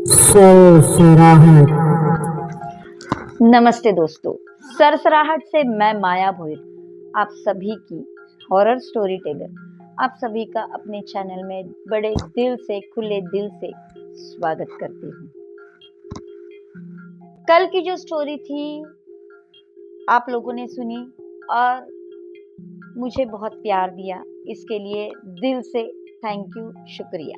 सरसराहट। नमस्ते दोस्तों, सरसराहट से मैं माया भोईर आप सभी की हॉरर स्टोरी टेलर आप सभी का अपने चैनल में बड़े दिल से खुले दिल से स्वागत करती हूँ। कल की जो स्टोरी थी आप लोगों ने सुनी और मुझे बहुत प्यार दिया, इसके लिए दिल से थैंक यू, शुक्रिया।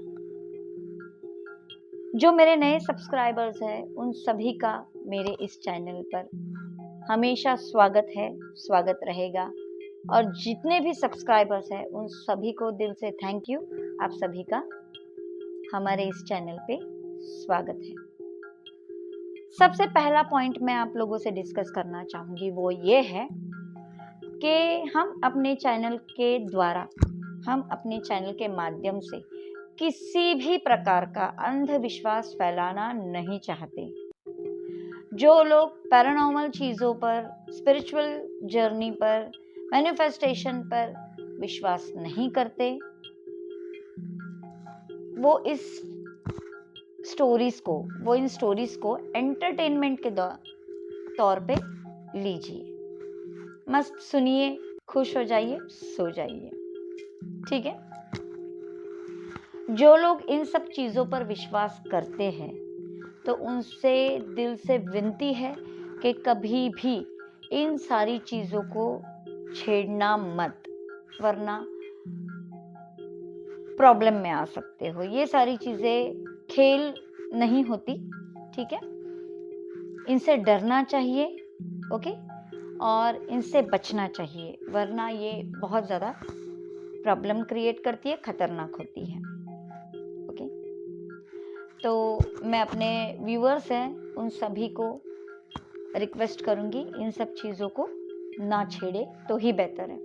जो मेरे नए सब्सक्राइबर्स हैं उन सभी का मेरे इस चैनल पर हमेशा स्वागत है, स्वागत रहेगा। और जितने भी सब्सक्राइबर्स हैं उन सभी को दिल से थैंक यू, आप सभी का हमारे इस चैनल पे स्वागत है। सबसे पहला पॉइंट मैं आप लोगों से डिस्कस करना चाहूँगी वो ये है कि हम अपने चैनल के द्वारा, हम अपने चैनल के माध्यम से किसी भी प्रकार का अंधविश्वास फैलाना नहीं चाहते। जो लोग पैरानॉर्मल चीज़ों पर, स्पिरिचुअल जर्नी पर, मैनिफेस्टेशन पर विश्वास नहीं करते, वो इन स्टोरीज को एंटरटेनमेंट के तौर पे लीजिए, मस्त सुनिए, खुश हो जाइए, सो जाइए, ठीक है। जो लोग इन सब चीज़ों पर विश्वास करते हैं तो उनसे दिल से विनती है कि कभी भी इन सारी चीज़ों को छेड़ना मत, वरना प्रॉब्लम में आ सकते हो। ये सारी चीज़ें खेल नहीं होती, ठीक है। इनसे डरना चाहिए, ओके, और इनसे बचना चाहिए, वरना ये बहुत ज़्यादा प्रॉब्लम क्रिएट करती है, खतरनाक होती है, ओके। तो मैं अपने व्यूअर्स हैं उन सभी को रिक्वेस्ट करूंगी इन सब चीज़ों को ना छेड़े तो ही बेहतर है।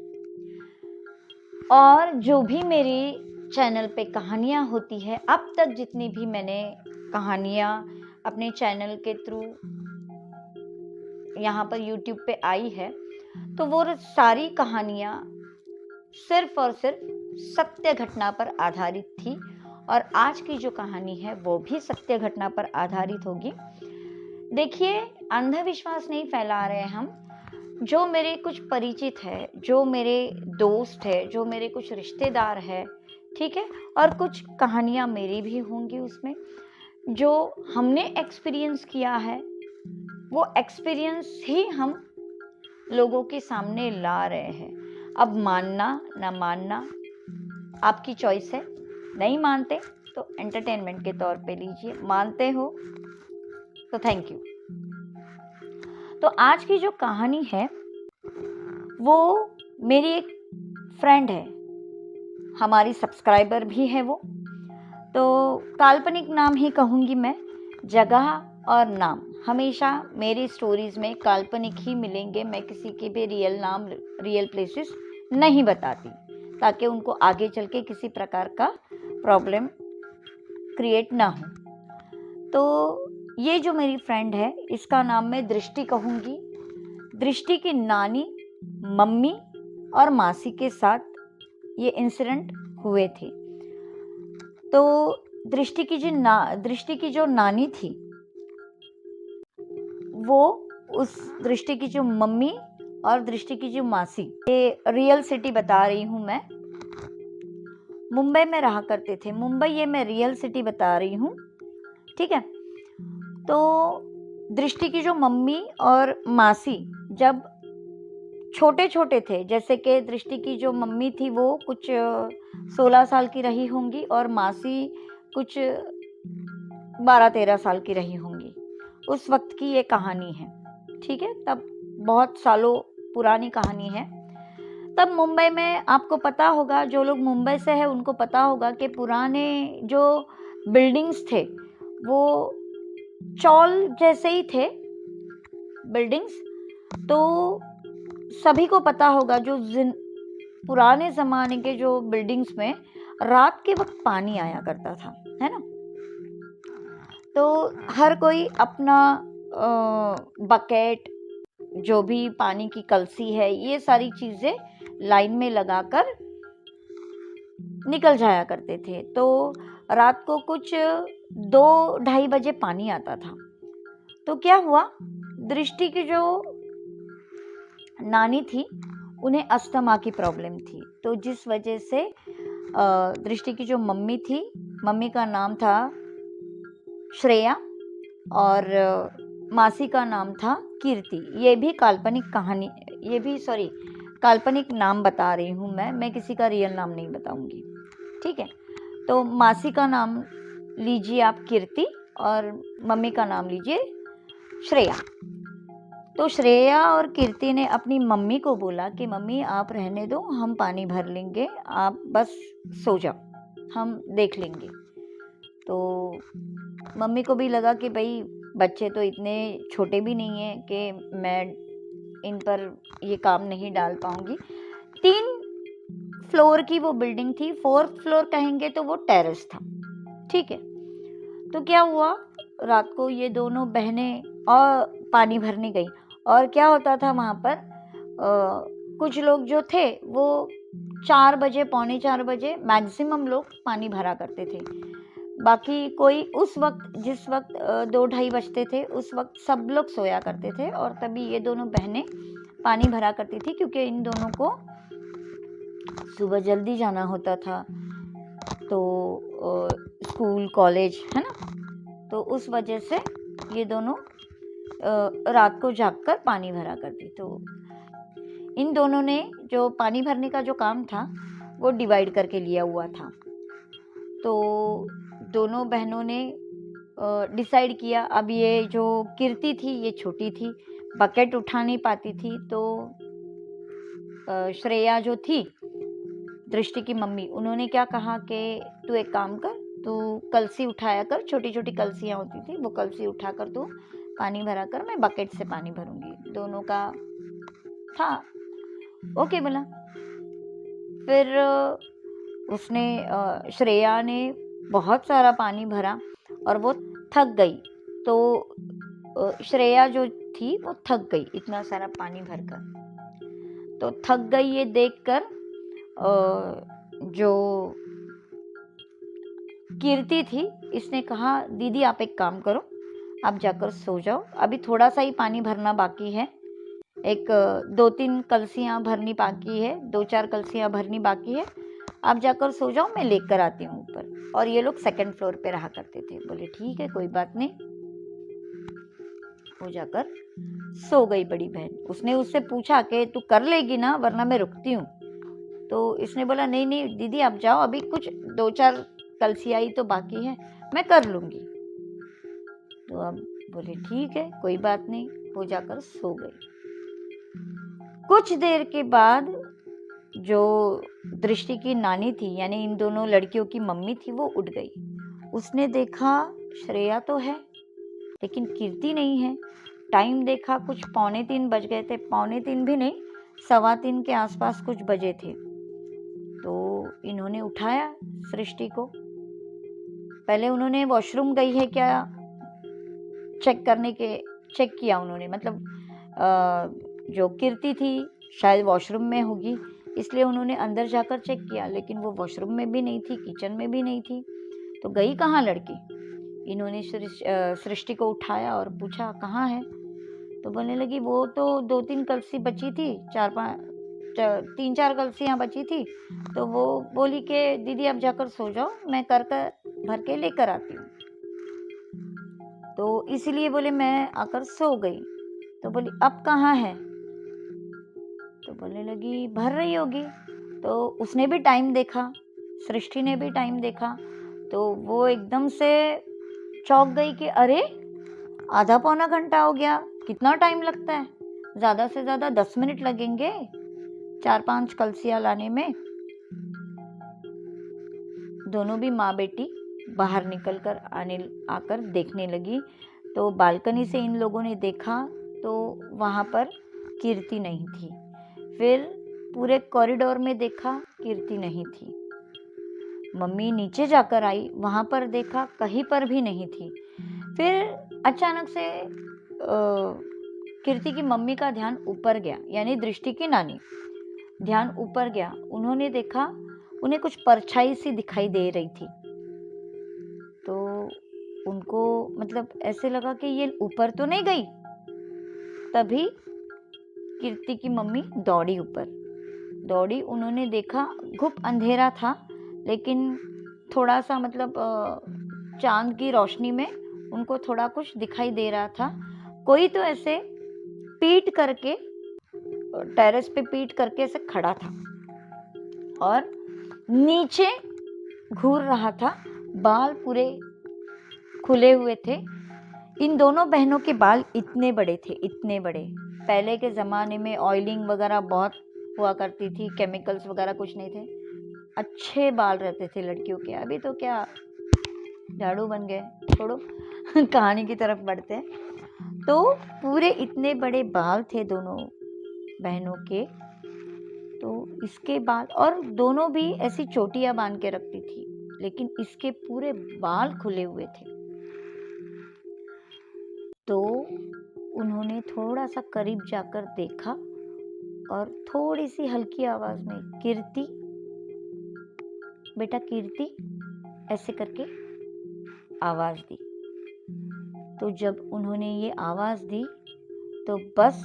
और जो भी मेरी चैनल पे कहानियाँ होती है, अब तक जितनी भी मैंने कहानियाँ अपने चैनल के थ्रू यहाँ पर यूट्यूब पे आई है, तो वो सारी कहानियाँ सिर्फ और सिर्फ सत्य घटना पर आधारित थी। और आज की जो कहानी है वो भी सत्य घटना पर आधारित होगी। देखिए, अंधविश्वास नहीं फैला रहे हम। जो मेरे कुछ परिचित है, जो मेरे दोस्त है, जो मेरे कुछ रिश्तेदार है, ठीक है, और कुछ कहानियाँ मेरी भी होंगी उसमें, जो हमने एक्सपीरियंस किया है, वो एक्सपीरियंस ही हम लोगों के सामने ला रहे हैं। अब मानना ना मानना आपकी चॉइस है। नहीं मानते तो एंटरटेनमेंट के तौर पे लीजिए, मानते हो तो थैंक यू। तो आज की जो कहानी है वो मेरी एक फ्रेंड है, हमारी सब्सक्राइबर भी है वो, तो काल्पनिक नाम ही कहूँगी मैं। जगह और नाम हमेशा मेरी स्टोरीज में काल्पनिक ही मिलेंगे। मैं किसी के भी रियल नाम, रियल प्लेसेस नहीं बताती, ताकि उनको आगे चल के किसी प्रकार का प्रॉब्लम क्रिएट ना हो। तो ये जो मेरी फ्रेंड है, इसका नाम मैं दृष्टि कहूँगी। दृष्टि की नानी, मम्मी और मासी के साथ ये इंसिडेंट हुए थे। तो दृष्टि की जो नानी थी, वो उस दृष्टि की जो मम्मी और दृष्टि की जो मासी, ये रियल सिटी बता रही हूँ मैं, मुंबई में रहा करते थे। मुंबई ये मैं रियल सिटी बता रही हूँ, ठीक है। तो दृष्टि की जो मम्मी और मासी जब छोटे छोटे थे, जैसे कि दृष्टि की जो मम्मी थी वो कुछ 16 साल की रही होंगी और मासी कुछ 12-13 साल की रही होंगी, उस वक्त की ये कहानी है, ठीक है। तब बहुत सालों पुरानी कहानी है। तब मुंबई में आपको पता होगा, जो लोग मुंबई से हैं उनको पता होगा कि पुराने जो बिल्डिंग्स थे वो चौल जैसे ही थे बिल्डिंग्स। तो सभी को पता होगा जो पुराने ज़माने के जो बिल्डिंग्स में रात के वक्त पानी आया करता था, है ना। तो हर कोई अपना बकेट, जो भी पानी की कलसी है, ये सारी चीज़ें लाइन में लगाकर निकल जाया करते थे। तो रात को कुछ 2-2:30 बजे पानी आता था। तो क्या हुआ, दृष्टि की जो नानी थी उन्हें अस्थमा की प्रॉब्लम थी, तो जिस वजह से दृष्टि की जो मम्मी थी, मम्मी का नाम था श्रेया और मासी का नाम था कीर्ति। ये भी काल्पनिक कहानी, ये भी सॉरी काल्पनिक नाम बता रही हूँ मैं किसी का रियल नाम नहीं बताऊंगी, ठीक है। तो मासी का नाम लीजिए आप कीर्ति और मम्मी का नाम लीजिए श्रेया। तो श्रेया और कीर्ति ने अपनी मम्मी को बोला कि मम्मी आप रहने दो, हम पानी भर लेंगे, आप बस सो जाओ, हम देख लेंगे। तो मम्मी को भी लगा कि भाई बच्चे तो इतने छोटे भी नहीं हैं कि मैं इन पर ये काम नहीं डाल पाऊंगी। 3 फ्लोर की वो बिल्डिंग थी, 4th फ्लोर कहेंगे तो वो टेरेस था, ठीक है। तो क्या हुआ, रात को ये दोनों बहनें और पानी भरने गई, और क्या होता था वहाँ पर कुछ लोग जो थे वो 4 बजे, पौने 4 बजे मैक्सिमम लोग पानी भरा करते थे। बाकी कोई उस वक्त, जिस वक्त 2-2:30 बजते थे, उस वक्त सब लोग सोया करते थे, और तभी ये दोनों बहनें पानी भरा करती थी, क्योंकि इन दोनों को सुबह जल्दी जाना होता था, तो स्कूल कॉलेज है ना, तो उस वजह से ये दोनों रात को जागकर पानी भरा करती। तो इन दोनों ने जो पानी भरने का जो काम था वो डिवाइड करके लिया हुआ था। तो दोनं बहनों ने डिसाइड किया, अब ये जो कीर्ति थी ये छोटी थी, बकेट उठा नहीं पाती थी, तो श्रेया जो थी दृष्टि की मम्मी, उन्होंने क्या कहा कि तू एक काम कर, तू कलसी उठाया कर, छोटी छोटी कलसियाँ होती थी, वो कलसी उठाकर तू पानी भरा कर, मैं बकेट से पानी भरूंगी। दोनों का था ओके बोला। फिर उसने श्रेया ने बहुत सारा पानी भरा और वो थक गई। तो श्रेया जो थी वो थक गई इतना सारा पानी भरकर। तो थक गई ये देखकर जो कीर्ति थी इसने कहा, दीदी आप एक काम करो, आप जाकर सो जाओ, अभी थोड़ा सा ही पानी भरना बाकी है, एक 2-3 कलसियाँ भरनी बाकी है, 2-4 कलसियाँ भरनी बाकी है, आप जाकर सो जाओ, मैं लेकर आती हूँ ऊपर। और ये लोग 2nd फ्लोर पे रहा करते थे। बोले ठीक है कोई बात नहीं। वो जाकर सो गई बड़ी बहन। उसने उससे पूछा कि तू कर लेगी ना, वरना मैं रुकती हूँ। तो इसने बोला नहीं नहीं दीदी आप जाओ, अभी कुछ 2-4 कलसियाँ ही तो बाकी है, मैं कर लूँगी। तो अब बोले ठीक है कोई बात नहीं, वो जाकर सो गई। कुछ देर के बाद जो दृष्टि की नानी थी, यानी इन दोनों लड़कियों की मम्मी थी, वो उठ गई। उसने देखा श्रेया तो है लेकिन कीर्ति नहीं है। टाइम देखा, कुछ 2:45 बज गए थे, 2:45 भी नहीं, 3:15 के आसपास कुछ बजे थे। तो इन्होंने उठाया सृष्टि को। पहले उन्होंने वॉशरूम गई है क्या चेक किया उन्होंने, मतलब जो कीर्ति थी शायद वॉशरूम में होगी, इसलिए उन्होंने अंदर जाकर चेक किया, लेकिन वो वॉशरूम में भी नहीं थी, किचन में भी नहीं थी। तो गई कहाँ लड़की? इन्होंने सृष्टि को उठाया और पूछा कहाँ है? तो बोलने लगी वो तो 2-3 कलसी बची थी, 3-4 कलसियाँ बची थी, तो वो बोली कि दीदी आप जाकर सो जाओ, मैं कर भर के लेकर आती हूँ। तो इसीलिए बोले मैं आकर सो गई। तो बोली अब कहाँ है? तो बोलने लगी भर रही होगी। तो उसने भी टाइम देखा, सृष्टि ने भी टाइम देखा, तो वो एकदम से चौंक गई कि अरे आधा पौना घंटा हो गया, कितना टाइम लगता है? ज़्यादा से ज़्यादा 10 मिनट लगेंगे 4-5 कलसियाँ लाने में। दोनों भी माँ बेटी बाहर निकल कर आकर देखने लगी। तो बालकनी से इन लोगों ने देखा तो वहाँ पर कीर्ति नहीं थी। फिर पूरे कॉरिडोर में देखा, कीर्ति नहीं थी। मम्मी नीचे जाकर आई, वहाँ पर देखा, कहीं पर भी नहीं थी। फिर अचानक से कीर्ति की मम्मी का ध्यान ऊपर गया, यानी दृष्टि की नानी ध्यान ऊपर गया। उन्होंने देखा, उन्हें कुछ परछाई सी दिखाई दे रही थी। तो उनको मतलब ऐसे लगा कि ये ऊपर तो नहीं गई। तभी कीर्ति की मम्मी दौड़ी ऊपर। दौड़ी, उन्होंने देखा घुप अंधेरा था, लेकिन थोड़ा सा मतलब चांद की रोशनी में उनको थोड़ा कुछ दिखाई दे रहा था। कोई तो ऐसे पीठ करके, टेरेस पे पीठ करके ऐसे खड़ा था और नीचे घूर रहा था। बाल पूरे खुले हुए थे। इन दोनों बहनों के बाल इतने बड़े थे, इतने बड़े। पहले के ज़माने में ऑयलिंग वगैरह बहुत हुआ करती थी, केमिकल्स वगैरह कुछ नहीं थे, अच्छे बाल रहते थे लड़कियों के। अभी तो क्या झाड़ू बन गए, छोड़ो कहानी की तरफ बढ़ते हैं। तो पूरे इतने बड़े बाल थे दोनों बहनों के। तो इसके बाल, और दोनों भी ऐसी चोटियां बांध के रखती थी, लेकिन इसके पूरे बाल खुले हुए थे। तो उन्होंने थोड़ा सा करीब जाकर देखा और थोड़ी सी हल्की आवाज में, कीर्ति, बेटा कीर्ति, ऐसे करके आवाज दी। तो जब उन्होंने ये आवाज दी तो बस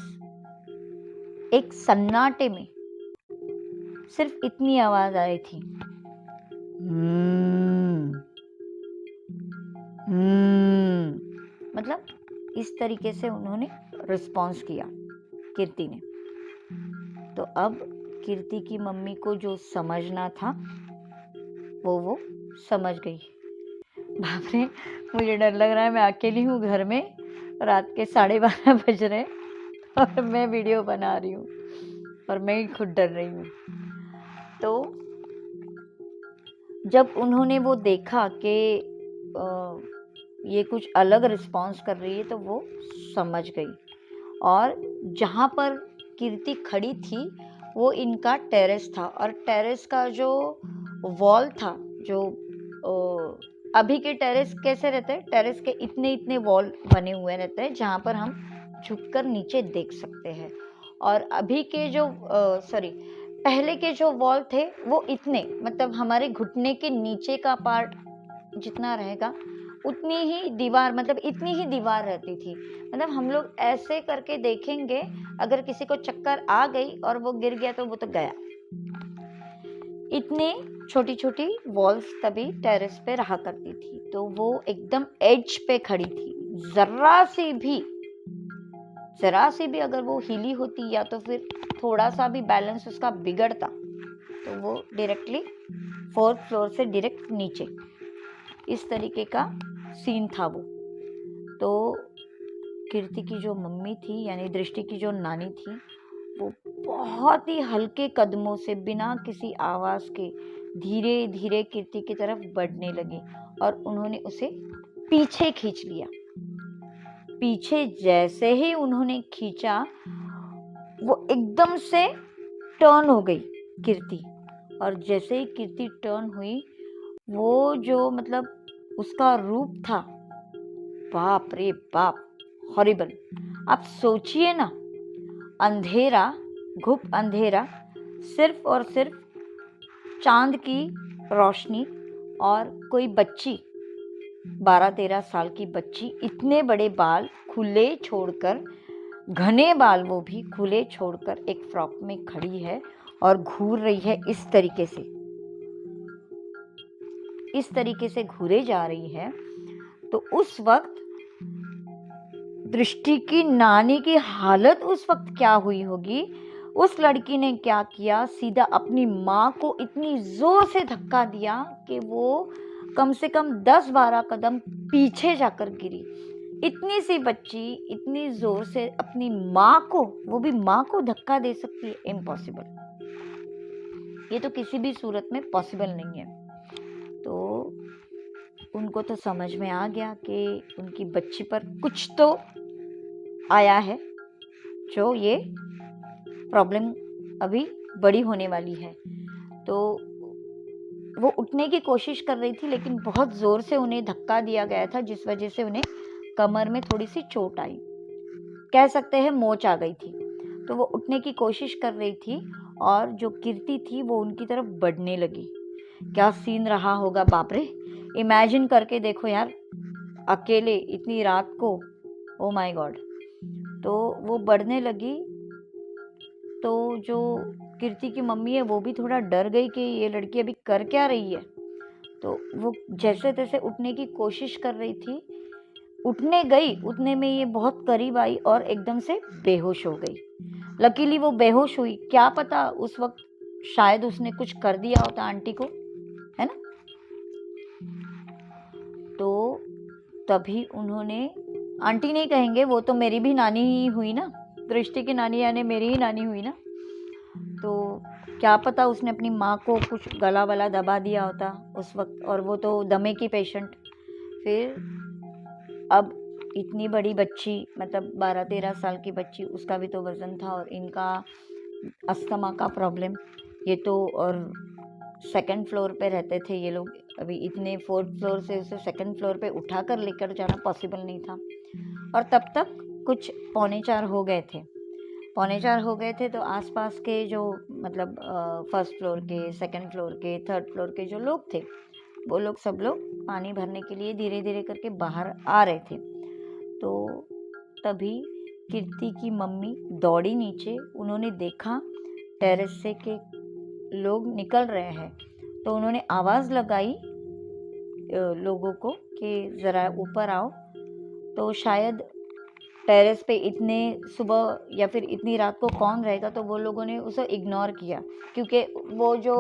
एक सन्नाटे में सिर्फ इतनी आवाज आई थी, मतलब इस तरीके से उन्होंने रिस्पॉन्स किया कीर्ति ने। तो अब कीर्ति की मम्मी को जो समझना था वो समझ गई। बाप रे, मुझे डर लग रहा है, मैं अकेली हूँ घर में, रात के 12:30 बज रहे और मैं वीडियो बना रही हूँ और मैं ही खुद डर रही हूँ। तो जब उन्होंने वो देखा कि ये कुछ अलग रिस्पॉन्स कर रही है, तो वो समझ गई। और जहाँ पर कीर्ति खड़ी थी वो इनका टेरेस था, और टेरेस का जो वॉल था, जो अभी के टेरेस कैसे रहते हैं, टेरेस के इतने इतने वॉल बने हुए रहते हैं जहाँ पर हम झुककर नीचे देख सकते हैं। और अभी के जो पहले के जो वॉल थे वो इतने, मतलब हमारे घुटने के नीचे का पार्ट जितना रहेगा उतनी ही दीवार, मतलब इतनी ही दीवार रहती थी। मतलब हम लोग ऐसे करके देखेंगे, अगर किसी को चक्कर आ गई और वो गिर गया तो वो तो गया। इतने छोटी छोटी वॉल्स तभी टेरेस पे रहा करती थी। तो वो एकदम एज पे खड़ी थी। जरा सी भी अगर वो हिली होती या तो फिर थोड़ा सा भी बैलेंस उसका बिगड़ता तो वो डायरेक्टली 4th फ्लोर से डायरेक्ट नीचे, इस तरीके का सीन था वो। तो कीर्ति की जो मम्मी थी, यानी दृष्टि की जो नानी थी, वो बहुत ही हल्के कदमों से बिना किसी आवाज के धीरे धीरे कीर्ति की तरफ बढ़ने लगी और उन्होंने उसे पीछे खींच लिया। पीछे जैसे ही उन्होंने खींचा, वो एकदम से टर्न हो गई कीर्ति। और जैसे ही कीर्ति टर्न हुई, वो जो मतलब उसका रूप था, बाप रे बाप, हॉरिबल। आप सोचिए ना, अंधेरा, घुप अंधेरा, सिर्फ और सिर्फ चांद की रोशनी, और कोई बच्ची 12-13 साल की बच्ची इतने बड़े बाल खुले छोड़कर, घने बाल वो भी खुले छोड़कर एक फ्रॉक में खड़ी है और घूर रही है इस तरीके से घूरे जा रही है। तो उस वक्त दृष्टि की नानी की हालत उस वक्त क्या हुई होगी। उस लड़की ने क्या किया, सीधा अपनी माँ को इतनी जोर से धक्का दिया कि वो कम से कम 10-12 कदम पीछे जाकर गिरी। इतनी सी बच्ची इतनी जोर से अपनी माँ को, वो भी माँ को धक्का दे सकती है? इम्पॉसिबल। ये तो किसी भी सूरत में पॉसिबल नहीं है। तो उनको तो समझ में आ गया कि उनकी बच्ची पर कुछ तो आया है, जो ये प्रॉब्लम अभी बड़ी होने वाली है। तो वो उठने की कोशिश कर रही थी, लेकिन बहुत जोर से उन्हें धक्का दिया गया था, जिस वजह से उन्हें कमर में थोड़ी सी चोट आई, कह सकते हैं मोच आ गई थी। तो वो उठने की कोशिश कर रही थी और जो कीर्ति थी वो उनकी तरफ बढ़ने लगी। क्या सीन रहा होगा, बाप रे, इमेजिन करके देखो यार। अकेले इतनी रात को, ओ माय गॉड। तो वो बढ़ने लगी, तो जो कीर्ति की मम्मी है वो भी थोड़ा डर गई कि ये लड़की अभी कर क्या रही है। तो वो जैसे तैसे उठने की कोशिश कर रही थी, उठने गई, उठने में ये बहुत करीब आई और एकदम से बेहोश हो गई। लकीली वो बेहोश हुई, क्या पता उस वक्त शायद उसने कुछ कर दिया होता आंटी को, है ना। तो तभी उन्होंने, आंटी नहीं कहेंगे, वो तो मेरी भी नानी ही हुई ना, दृष्टि की नानी यानी मेरी ही नानी हुई ना। तो क्या पता उसने अपनी माँ को कुछ गला वला दबा दिया होता उस वक्त, और वो तो दमे की पेशेंट। फिर अब इतनी बड़ी बच्ची, मतलब 12-13 साल की बच्ची, उसका भी तो वजन था, और इनका अस्थमा का प्रॉब्लम, ये तो, और सेकंड फ्लोर पे रहते थे ये लोग, अभी इतने 4th फ्लोर से उसे सेकंड फ्लोर पे उठा कर लेकर जाना पॉसिबल नहीं था। और तब तक कुछ 3:45 हो गए थे। 3:45 हो गए थे, तो आसपास के जो, मतलब 1st फ्लोर के, सेकंड फ्लोर के, 3rd फ्लोर के जो लोग थे, वो लोग सब लोग पानी भरने के लिए धीरे धीरे करके बाहर आ रहे थे। तो तभी कीर्ति की मम्मी दौड़ी नीचे, उन्होंने देखा टेरेस से कि लोग निकल रहे हैं, तो उन्होंने आवाज़ लगाई लोगों को कि ज़रा ऊपर आओ। तो शायद टेरेस पे इतने सुबह या फिर इतनी रात को कौन रहेगा, तो वो लोगों ने उसे इग्नोर किया, क्योंकि वो जो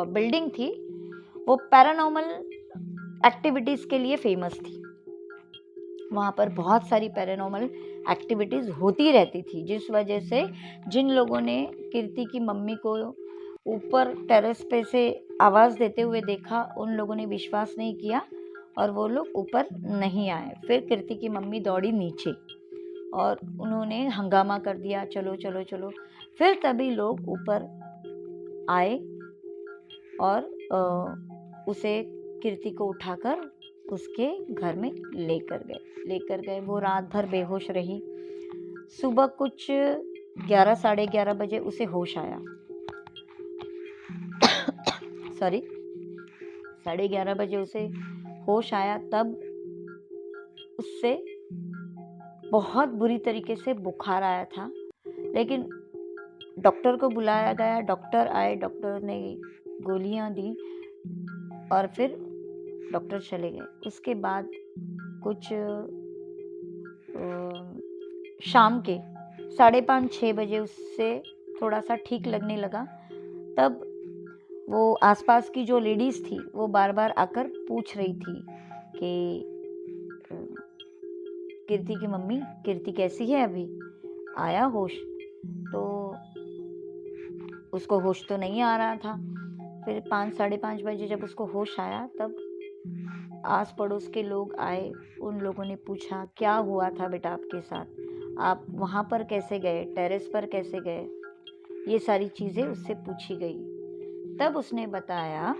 बिल्डिंग थी वो पैरानॉर्मल एक्टिविटीज़ के लिए फेमस थी। वहाँ पर बहुत सारी पैरानॉर्मल एक्टिविटीज़ होती रहती थी, जिस वजह से जिन लोगों ने कीर्ति की मम्मी को ऊपर टेरेस पे से आवाज़ देते हुए देखा, उन लोगों ने विश्वास नहीं किया और वो लोग ऊपर नहीं आए। फिर कीर्ति की मम्मी दौड़ी नीचे और उन्होंने हंगामा कर दिया, चलो चलो चलो। फिर तभी लोग ऊपर आए और उसे, कीर्ति को उठाकर उसके घर में लेकर गए। वो रात भर बेहोश रही। सुबह कुछ 11 साढ़े 11 बजे उसे होश आया। सॉरी, 11:30 बजे उसे होश आया। तब उससे बहुत बुरी तरीके से बुखार आया था, लेकिन डॉक्टर को बुलाया गया, डॉक्टर आए, डॉक्टर ने गोलियां दी और फिर डॉक्टर चले गए। उसके बाद कुछ शाम के 5:30-6 बजे उससे थोड़ा सा ठीक लगने लगा। तब वो आसपास की जो लेडीज़ थी वो बार बार आकर पूछ रही थी कि कीर्ति की मम्मी, कीर्ति कैसी है, अभी आया होश? तो उसको होश तो नहीं आ रहा था। फिर 5 साढ़े 5 बजे जब उसको होश आया, तब आस पड़ोस के लोग आए। उन लोगों ने पूछा, क्या हुआ था बेटा आपके साथ, आप वहाँ पर कैसे गए, टेरेस पर कैसे गए? ये सारी चीज़ें उससे पूछी गई। तब उसने बताया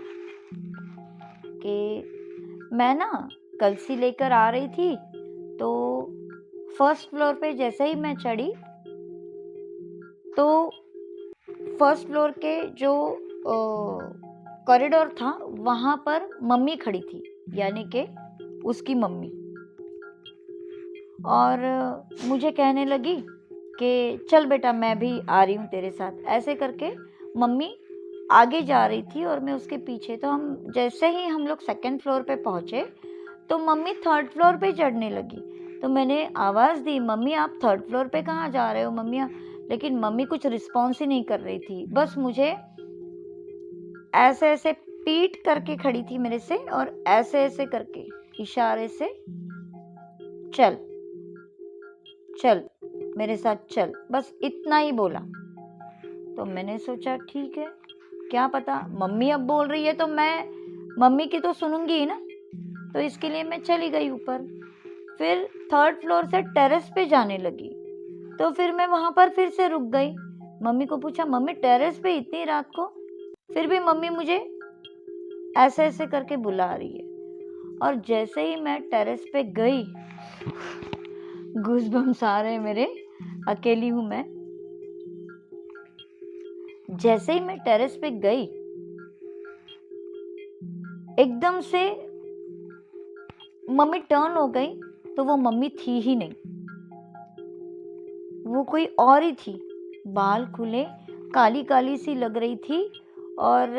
कि मैं ना कलसी लेकर आ रही थी, तो 1st फ्लोर पे जैसे ही मैं चढ़ी, तो 1st फ्लोर के जो कॉरिडोर था वहाँ पर मम्मी खड़ी थी, यानी कि उसकी मम्मी, और मुझे कहने लगी कि चल बेटा मैं भी आ रही हूँ तेरे साथ। ऐसे करके मम्मी आगे जा रही थी और मैं उसके पीछे। तो हम जैसे ही हम लोग 2nd फ्लोर पे पहुँचे, तो मम्मी 3rd फ्लोर पे चढ़ने लगी। तो मैंने आवाज़ दी, मम्मी आप 3rd फ्लोर पे कहाँ जा रहे हो मम्मी? लेकिन मम्मी कुछ रिस्पॉन्स ही नहीं कर रही थी, बस मुझे ऐसे ऐसे पीट करके खड़ी थी मेरे से, और ऐसे ऐसे करके इशारे से चल चल मेरे साथ चल, बस इतना ही बोला। तो मैंने सोचा ठीक है, क्या पता मम्मी अब बोल रही है तो मैं मम्मी की तो सुनूंगी ही ना, तो इसके लिए मैं चली गई ऊपर। फिर 3rd फ्लोर से टेरेस पे जाने लगी, तो फिर मैं वहाँ पर फिर से रुक गई। मम्मी को पूछा, मम्मी टेरेस पे इतनी रात को? फिर भी मम्मी मुझे ऐसे ऐसे करके बुला रही है। और जैसे ही मैं टेरेस पे गई, गूज़बम्स आ रहे हैं मेरे, अकेली हूँ मैं। जैसे ही मैं टेरेस पे गई, एकदम से मम्मी टर्न हो गई तो वो मम्मी थी ही नहीं, वो कोई और ही थी। बाल खुले, काली काली सी लग रही थी और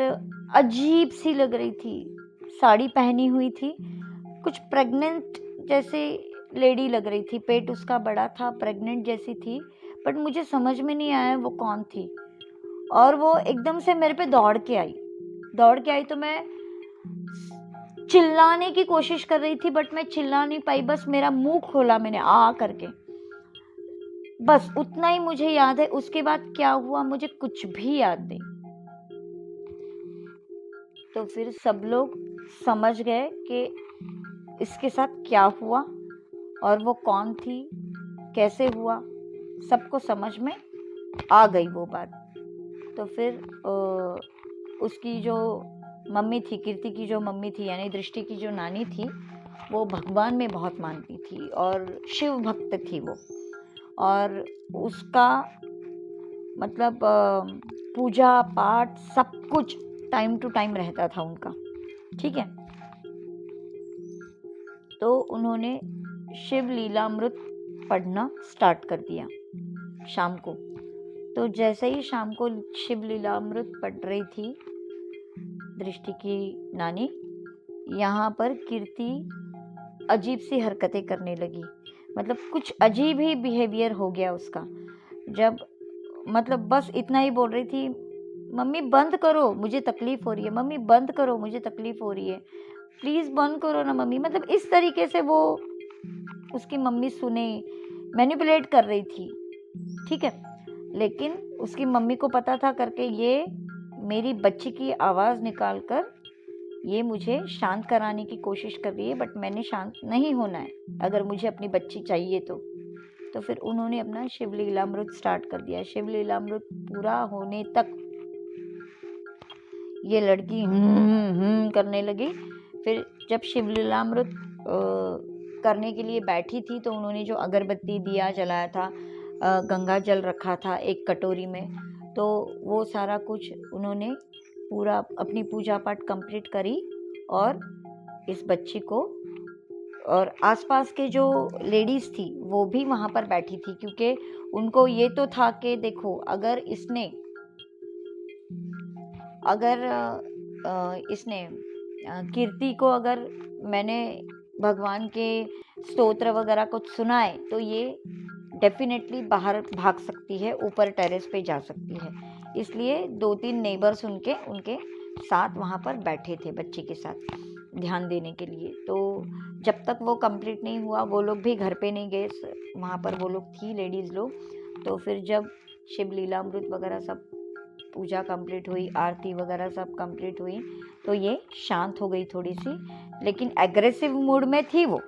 अजीब सी लग रही थी। साड़ी पहनी हुई थी, कुछ प्रेग्नेंट जैसे लेडी लग रही थी। पेट उसका बड़ा था, प्रेग्नेंट जैसी थी, बट मुझे समझ में नहीं आया वो कौन थी। और वो एकदम से मेरे पे दौड़ के आई तो मैं चिल्लाने की कोशिश कर रही थी, बट मैं चिल्ला नहीं पाई। बस मेरा मुंह खोला मैंने आ करके, बस उतना ही मुझे याद है। उसके बाद क्या हुआ मुझे कुछ भी याद नहीं। तो फिर सब लोग समझ गए कि इसके साथ क्या हुआ और वो कौन थी, कैसे हुआ, सबको समझ में आ गई वो बात। तो फिर उसकी जो मम्मी थी, कीर्ति की जो मम्मी थी यानी दृष्टि की जो नानी थी, वो भगवान में बहुत मानती थी और शिव भक्त थी वो। और उसका मतलब पूजा पाठ सब कुछ टाइम टू टाइम रहता था उनका, ठीक है। तो उन्होंने शिव लीलामृत पढ़ना स्टार्ट कर दिया शाम को। तो जैसे ही शाम को शिव लीलामृत पढ़ रही थी दृष्टि की नानी, यहाँ पर कीर्ति अजीब सी हरकतें करने लगी। मतलब कुछ अजीब ही बिहेवियर हो गया उसका। जब मतलब बस इतना ही बोल रही थी, मम्मी बंद करो मुझे तकलीफ हो रही है, मम्मी बंद करो मुझे तकलीफ हो रही है, प्लीज बंद करो ना मम्मी। मतलब इस तरीके से वो उसकी मम्मी सुने, मैनिपुलेट कर रही थी, ठीक है। लेकिन उसकी मम्मी को पता था करके ये मेरी बच्ची की आवाज़ निकाल कर ये मुझे शांत कराने की कोशिश कर रही है, बट मैंने शांत नहीं होना है अगर मुझे अपनी बच्ची चाहिए तो फिर उन्होंने अपना शिव लीलामृत स्टार्ट कर दिया। शिव लीलामृत पूरा होने तक ये लड़की करने लगी। फिर जब शिव लीलामृत करने के लिए बैठी थी तो उन्होंने जो अगरबत्ती दिया जलाया था, गंगा जल रखा था एक कटोरी में, तो वो सारा कुछ उन्होंने पूरा अपनी पूजा पाठ कंप्लीट करी। और इस बच्ची को और आसपास के जो लेडीज़ थी वो भी वहाँ पर बैठी थी, क्योंकि उनको ये तो था कि देखो अगर इसने कीर्ति को अगर मैंने भगवान के स्तोत्र वगैरह कुछ सुनाए तो ये डेफिनेटली बाहर भाग सकती है, ऊपर टेरेस पे जा सकती है। इसलिए 2-3 नेबर्स उनके साथ वहाँ पर बैठे थे बच्ची के साथ ध्यान देने के लिए। तो जब तक वो कंप्लीट नहीं हुआ वो लोग भी घर पे नहीं गए, वहाँ पर वो लोग थी लेडीज़ लोग। तो फिर जब शिव लीलामृत वगैरह सब पूजा कंप्लीट हुई, आरती वगैरह सब कंप्लीट हुई, तो ये शांत हो गई थोड़ी सी, लेकिन एग्रेसिव मूड में थी वो।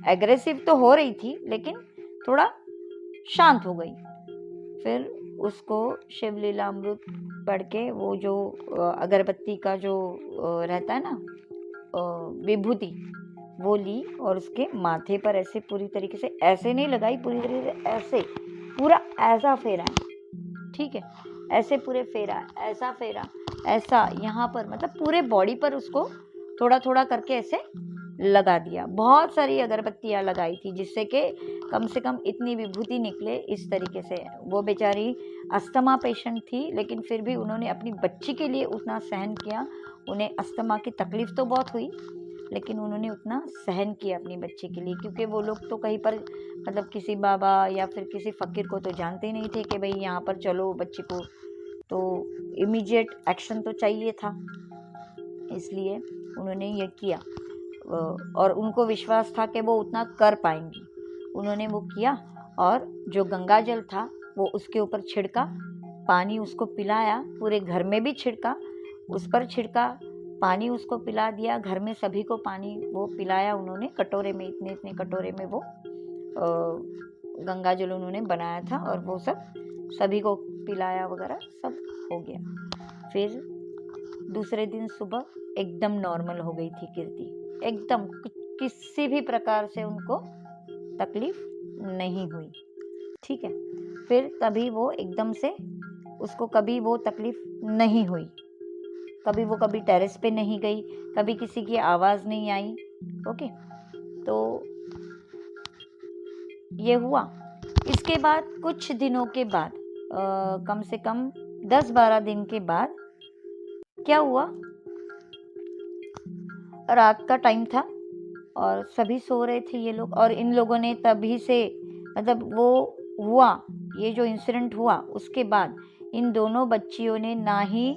एग्रेसिव तो हो रही थी लेकिन थोड़ा शांत हो गई। फिर उसको शिव लीलामृत पढ़ के वो जो अगरबत्ती का जो रहता है ना विभूति, वो ली और उसके माथे पर ऐसे पूरी तरीके से, ऐसे नहीं लगाई पूरी तरीके से, ऐसे पूरा ऐसा फेरा है, ठीक है। ऐसे पूरे फेरा, ऐसा फेरा, ऐसा यहाँ पर, मतलब पूरे बॉडी पर उसको थोड़ा थोड़ा करके ऐसे लगा दिया। बहुत सारी अगरबत्तियाँ लगाई थी जिससे कि कम से कम इतनी विभूति निकले इस तरीके से। वो बेचारी अस्थमा पेशेंट थी लेकिन फिर भी उन्होंने अपनी बच्ची के लिए उतना सहन किया। उन्हें अस्थमा की तकलीफ तो बहुत हुई लेकिन उन्होंने उतना सहन किया अपनी बच्ची के लिए, क्योंकि वो लोग तो कहीं पर मतलब किसी बाबा या फिर किसी फ़कीर को तो जानते ही नहीं थे कि भाई यहाँ पर चलो बच्ची को, तो इमीडिएट एक्शन तो चाहिए था, इसलिए उन्होंने ये किया। और उनको विश्वास था कि वो उतना कर पाएंगी। उन्होंने वो किया और जो गंगा जल था वो उसके ऊपर छिड़का, पानी उसको पिलाया, पूरे घर में भी छिड़का, उस पर छिड़का, पानी उसको पिला दिया, घर में सभी को पानी वो पिलाया उन्होंने। कटोरे में, इतने इतने कटोरे में वो गंगा जल उन्होंने बनाया था और वो सब सभी को पिलाया वगैरह सब हो गया। फिर दूसरे दिन सुबह एकदम नॉर्मल हो गई थी कीर्ति, एकदम किसी भी प्रकार से उनको तकलीफ नहीं हुई, ठीक है। फिर कभी वो एकदम से उसको कभी वो तकलीफ नहीं हुई, कभी टेरेस पे नहीं गई, कभी किसी की आवाज़ नहीं आई, ओके, तो ये हुआ। इसके बाद कुछ दिनों के बाद कम से कम 10-12 दिन के बाद क्या हुआ, रात का टाइम था और सभी सो रहे थे ये लोग, और इन लोगों ने तभी से मतलब वो हुआ, ये जो इंसिडेंट हुआ उसके बाद इन दोनों बच्चियों ने ना ही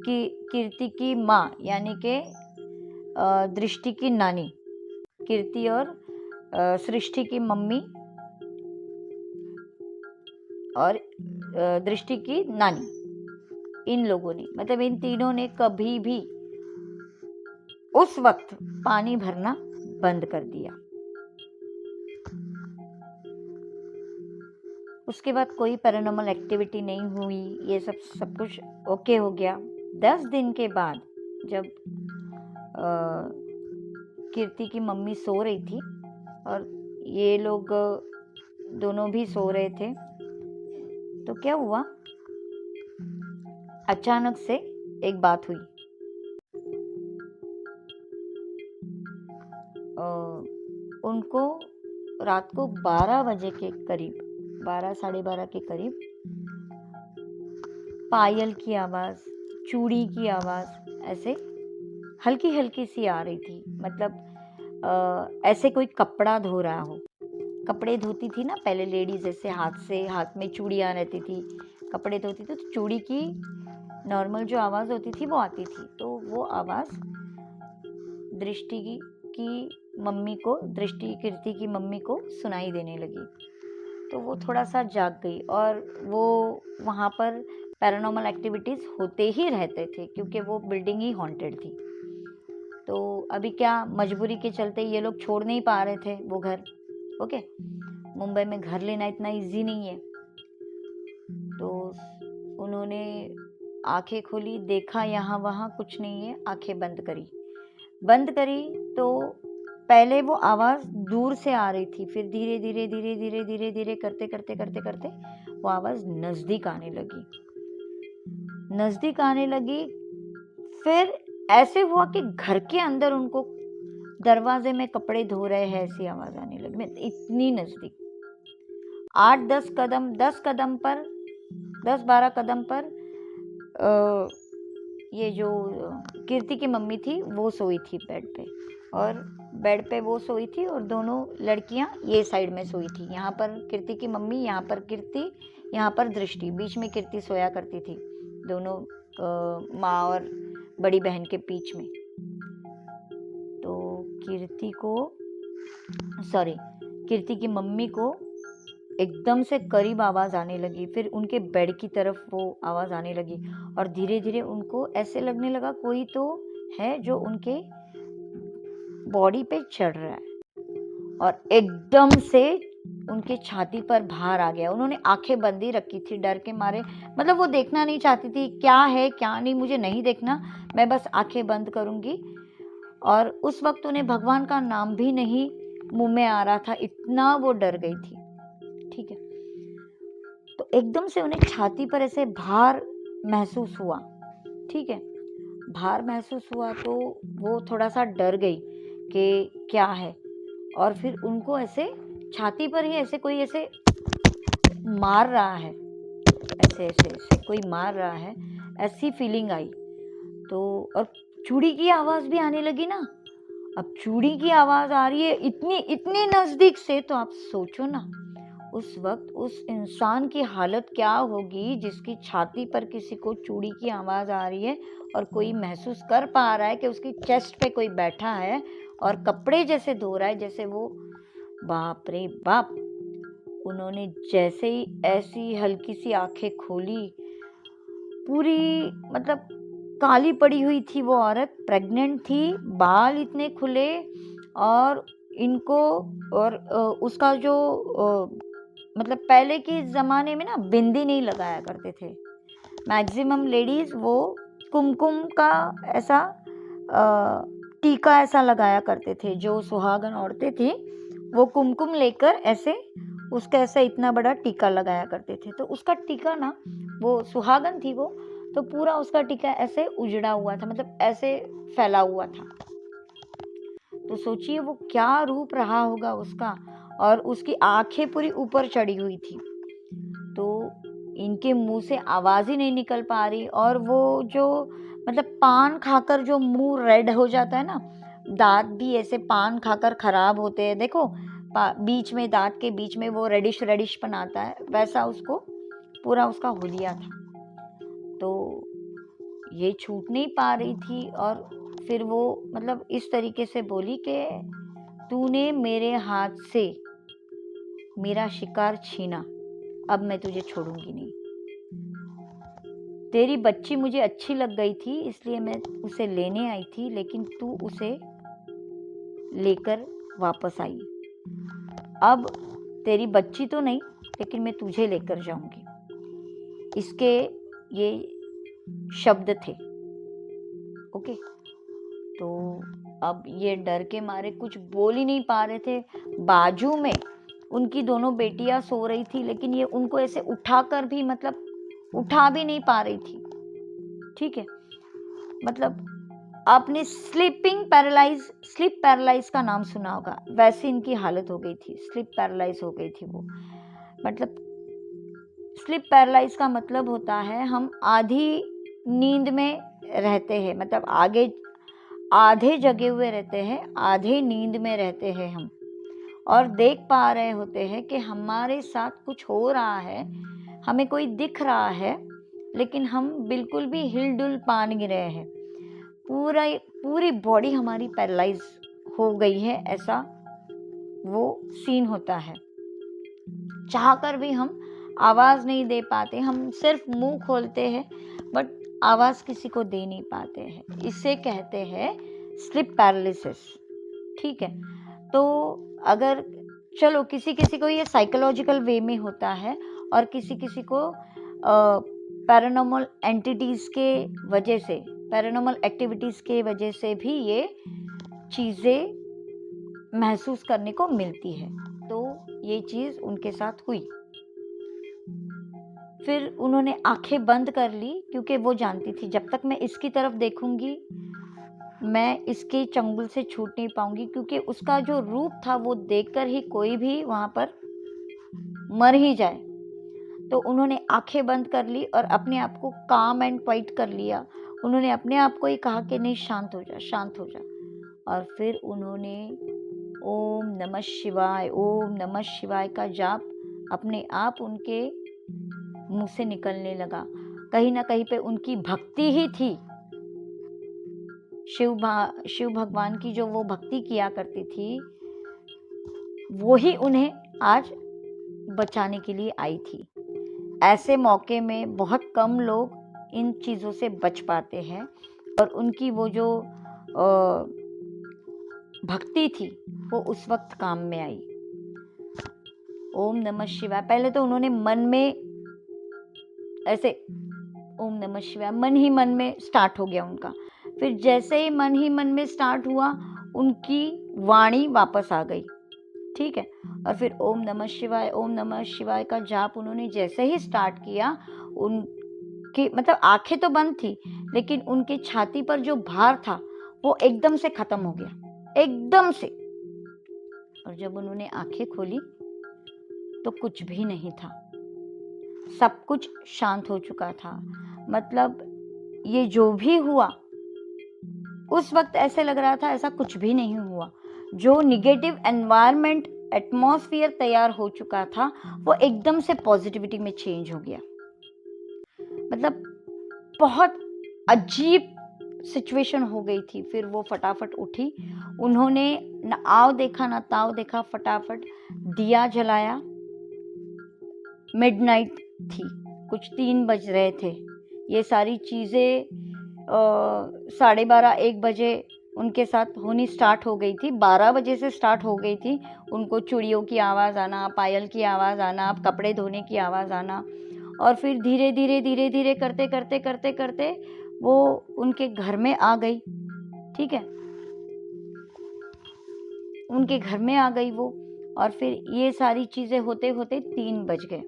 कीर्ति की माँ यानी कि दृष्टि की नानी, कीर्ति और सृष्टि की मम्मी और दृष्टि की नानी, इन लोगों ने मतलब इन तीनों ने कभी भी उस वक्त पानी भरना बंद कर दिया। उसके बाद कोई पैरानॉर्मल एक्टिविटी नहीं हुई, ये सब कुछ ओके हो गया। 10 दिन के बाद जब कीर्ति की मम्मी सो रही थी और ये लोग दोनों भी सो रहे थे, तो क्या हुआ, अचानक से एक बात हुई। उनको रात को 12 बजे के करीब, 12 साढ़े 12 के करीब पायल की आवाज़, चूड़ी की आवाज़ ऐसे हल्की हल्की सी आ रही थी। मतलब ऐसे कोई कपड़ा धो रहा हो, कपड़े धोती थी ना पहले लेडीज, ऐसे हाथ में चूड़ियाँ रहती थी, कपड़े धोती थी तो चूड़ी की नॉर्मल जो आवाज़ होती थी वो आती थी। तो वो आवाज़ दृष्टि की मम्मी को, दृष्टि कीर्ति की मम्मी को सुनाई देने लगी। तो वो थोड़ा सा जाग गई और वो वहाँ पर पैरानॉर्मल एक्टिविटीज़ होते ही रहते थे क्योंकि वो बिल्डिंग ही हॉन्टेड थी। तो अभी क्या, मजबूरी के चलते ये लोग छोड़ नहीं पा रहे थे वो घर। ओके, मुंबई में घर लेना इतना इजी नहीं है। तो उन्होंने आंखें खोली, देखा यहाँ वहाँ कुछ नहीं है, आंखें बंद करी तो पहले वो आवाज़ दूर से आ रही थी, फिर धीरे धीरे करते वो आवाज़ नज़दीक आने लगी। फिर ऐसे हुआ कि घर के अंदर उनको दरवाजे में कपड़े धो रहे हैं ऐसी आवाज़ आने लगी, इतनी नज़दीक। 8-10 कदम, 10-12 कदम पर ये जो कीर्ति की मम्मी थी वो सोई थी बेड पे, और बेड पे वो सोई थी और दोनों लड़कियां ये साइड में सोई थी। यहाँ पर कीर्ति की मम्मी, यहाँ पर कीर्ति, यहाँ पर दृष्टि, बीच में कीर्ति सोया करती थी, दोनों माँ और बड़ी बहन के बीच में। तो कीर्ति की मम्मी को एकदम से करीब आवाज़ आने लगी, फिर उनके बेड की तरफ वो आवाज़ आने लगी और धीरे धीरे उनको ऐसे लगने लगा कोई तो है जो उनके बॉडी पे चढ़ रहा है, और एकदम से उनके छाती पर भार आ गया। उन्होंने आंखें बंद ही रखी थी डर के मारे, मतलब वो देखना नहीं चाहती थी क्या है क्या नहीं, मुझे नहीं देखना, मैं बस आंखें बंद करूंगी। और उस वक्त उन्हें भगवान का नाम भी नहीं मुंह में आ रहा था, इतना वो डर गई थी। ठीक है, तो एकदम से उन्हें छाती पर ऐसे भार महसूस हुआ। ठीक है, भार महसूस हुआ तो वो थोड़ा सा डर गई कि क्या है, और फिर उनको ऐसे छाती पर ही ऐसे कोई ऐसे मार रहा है, ऐसे कोई मार रहा है, ऐसी फीलिंग आई। तो और चूड़ी की आवाज़ भी आने लगी ना। अब चूड़ी की आवाज़ आ रही है इतनी नज़दीक से, तो आप सोचो ना उस वक्त उस इंसान की हालत क्या होगी जिसकी छाती पर किसी को चूड़ी की आवाज़ आ रही है और कोई महसूस कर पा रहा है कि उसकी चेस्ट पे कोई बैठा है और कपड़े जैसे धो रहा है जैसे वो। बाप रे बाप, उन्होंने जैसे ही ऐसी हल्की सी आंखें खोली, पूरी मतलब काली पड़ी हुई थी वो औरत, प्रेग्नेंट थी, बाल इतने खुले, और इनको और उसका जो मतलब पहले के ज़माने में ना बिंदी नहीं लगाया करते थे, मैक्सिमम लेडीज़ वो कुमकुम का ऐसा टीका ऐसा लगाया करते थे। जो सुहागन औरतें थी वो कुमकुम लेकर ऐसे उसका ऐसा इतना बड़ा टीका लगाया करते थे। तो उसका टीका ना, वो सुहागन थी वो, तो पूरा उसका टीका ऐसे उजड़ा हुआ था, मतलब ऐसे फैला हुआ था। तो सोचिए वो क्या रूप रहा होगा उसका, और उसकी आंखें पूरी ऊपर चढ़ी हुई थी, तो इनके मुंह से आवाज ही नहीं निकल पा रही। और वो जो मतलब पान खाकर जो मुंह रेड हो जाता है ना, दांत भी ऐसे पान खाकर खराब होते हैं, देखो बीच में दांत के बीच में वो रेडिश रेडिश पन आता है, वैसा उसको पूरा उसका हुलिया था। तो ये छूट नहीं पा रही थी, और फिर वो मतलब इस तरीके से बोली कि तूने मेरे हाथ से मेरा शिकार छीना, अब मैं तुझे छोड़ूंगी नहीं। तेरी बच्ची मुझे अच्छी लग गई थी, इसलिए मैं उसे लेने आई थी, लेकिन तू उसे लेकर वापस आई। अब तेरी बच्ची तो नहीं, लेकिन मैं तुझे लेकर जाऊंगी। इसके ये शब्द थे। ओके, तो अब ये डर के मारे कुछ बोल ही नहीं पा रहे थे। बाजू में उनकी दोनों बेटियां सो रही थी, लेकिन ये उनको ऐसे उठाकर भी मतलब उठा भी नहीं पा रही थी। ठीक है, मतलब आपने स्लीप पैरालाइज का नाम सुना होगा, वैसे इनकी हालत हो गई थी, स्लीप पैरालाइज हो गई थी वो। मतलब स्लीप पैरालाइज का मतलब होता है हम आधी नींद में रहते हैं, मतलब आगे आधे जगे हुए रहते हैं, आधे नींद में रहते हैं हम, और देख पा रहे होते हैं कि हमारे साथ कुछ हो रहा है, हमें कोई दिख रहा है, लेकिन हम बिल्कुल भी हिलडुल पा नहीं रहे हैं। पूरी बॉडी हमारी पैरालाइज हो गई है, ऐसा वो सीन होता है। चाहकर भी हम आवाज नहीं दे पाते, हम सिर्फ मुंह खोलते हैं बट आवाज किसी को दे नहीं पाते हैं। इसे कहते हैं स्लीप पैरालिसिस। ठीक है, तो अगर चलो किसी किसी को ये साइकोलॉजिकल वे में होता है, और किसी किसी को पैरानॉर्मल एंटिटीज के वजह से, पैरानॉर्मल एक्टिविटीज के वजह से भी ये चीजें महसूस करने को मिलती है। तो ये चीज उनके साथ हुई। फिर उन्होंने आंखें बंद कर ली, क्योंकि वो जानती थी जब तक मैं इसकी तरफ देखूंगी मैं इसके चंगुल से छूट नहीं पाऊंगी, क्योंकि उसका जो रूप था वो देखकर ही कोई भी वहां पर मर ही जाए। तो उन्होंने आंखें बंद कर ली और अपने आप को काम एंड क्वाइट कर लिया। उन्होंने अपने आप को ही कहा कि नहीं, शांत हो जा, शांत हो जा। और फिर उन्होंने ओम नमः शिवाय का जाप अपने आप उनके मुंह से निकलने लगा। कहीं ना कहीं पे उनकी भक्ति ही थी, शिव भगवान की जो वो भक्ति किया करती थी, वो ही उन्हें आज बचाने के लिए आई थी। ऐसे मौके में बहुत कम लोग इन चीज़ों से बच पाते हैं, और उनकी वो जो भक्ति थी वो उस वक्त काम में आई। ओम नमः शिवाय, पहले तो उन्होंने मन में ऐसे ओम नमः शिवाय मन ही मन में स्टार्ट हो गया उनका। फिर जैसे ही मन में स्टार्ट हुआ, उनकी वाणी वापस आ गई। ठीक है, और फिर ओम नमः शिवाय का जाप उन्होंने जैसे ही स्टार्ट किया, उनकी मतलब आंखें तो बंद थी, लेकिन उनके छाती पर जो भार था वो एकदम से खत्म हो गया, एकदम से। और जब उन्होंने आंखें खोली तो कुछ भी नहीं था, सब कुछ शांत हो चुका था। मतलब ये जो भी हुआ उस वक्त ऐसे लग रहा था ऐसा कुछ भी नहीं हुआ। जो निगेटिव एनवायरनमेंट, एटमॉस्फेयर तैयार हो चुका था, वो एकदम से पॉजिटिविटी में चेंज हो गया। मतलब बहुत अजीब सिचुएशन हो गई थी। फिर वो फटाफट उठी, उन्होंने न आओ देखा न ताव देखा, फटाफट दिया जलाया। मिडनाइट थी, कुछ 3 बज रहे थे। ये सारी चीज़ें 12:30 1 बजे उनके साथ होनी स्टार्ट हो गई थी। 12 बजे से स्टार्ट हो गई थी। उनको चूड़ियों की आवाज़ आना, पायल की आवाज़ आना, कपड़े धोने की आवाज़ आना, और फिर धीरे धीरे करते वो उनके घर में आ गई। ठीक है, उनके घर में आ गई वो। और फिर ये सारी चीज़ें होते होते 3 बज गए।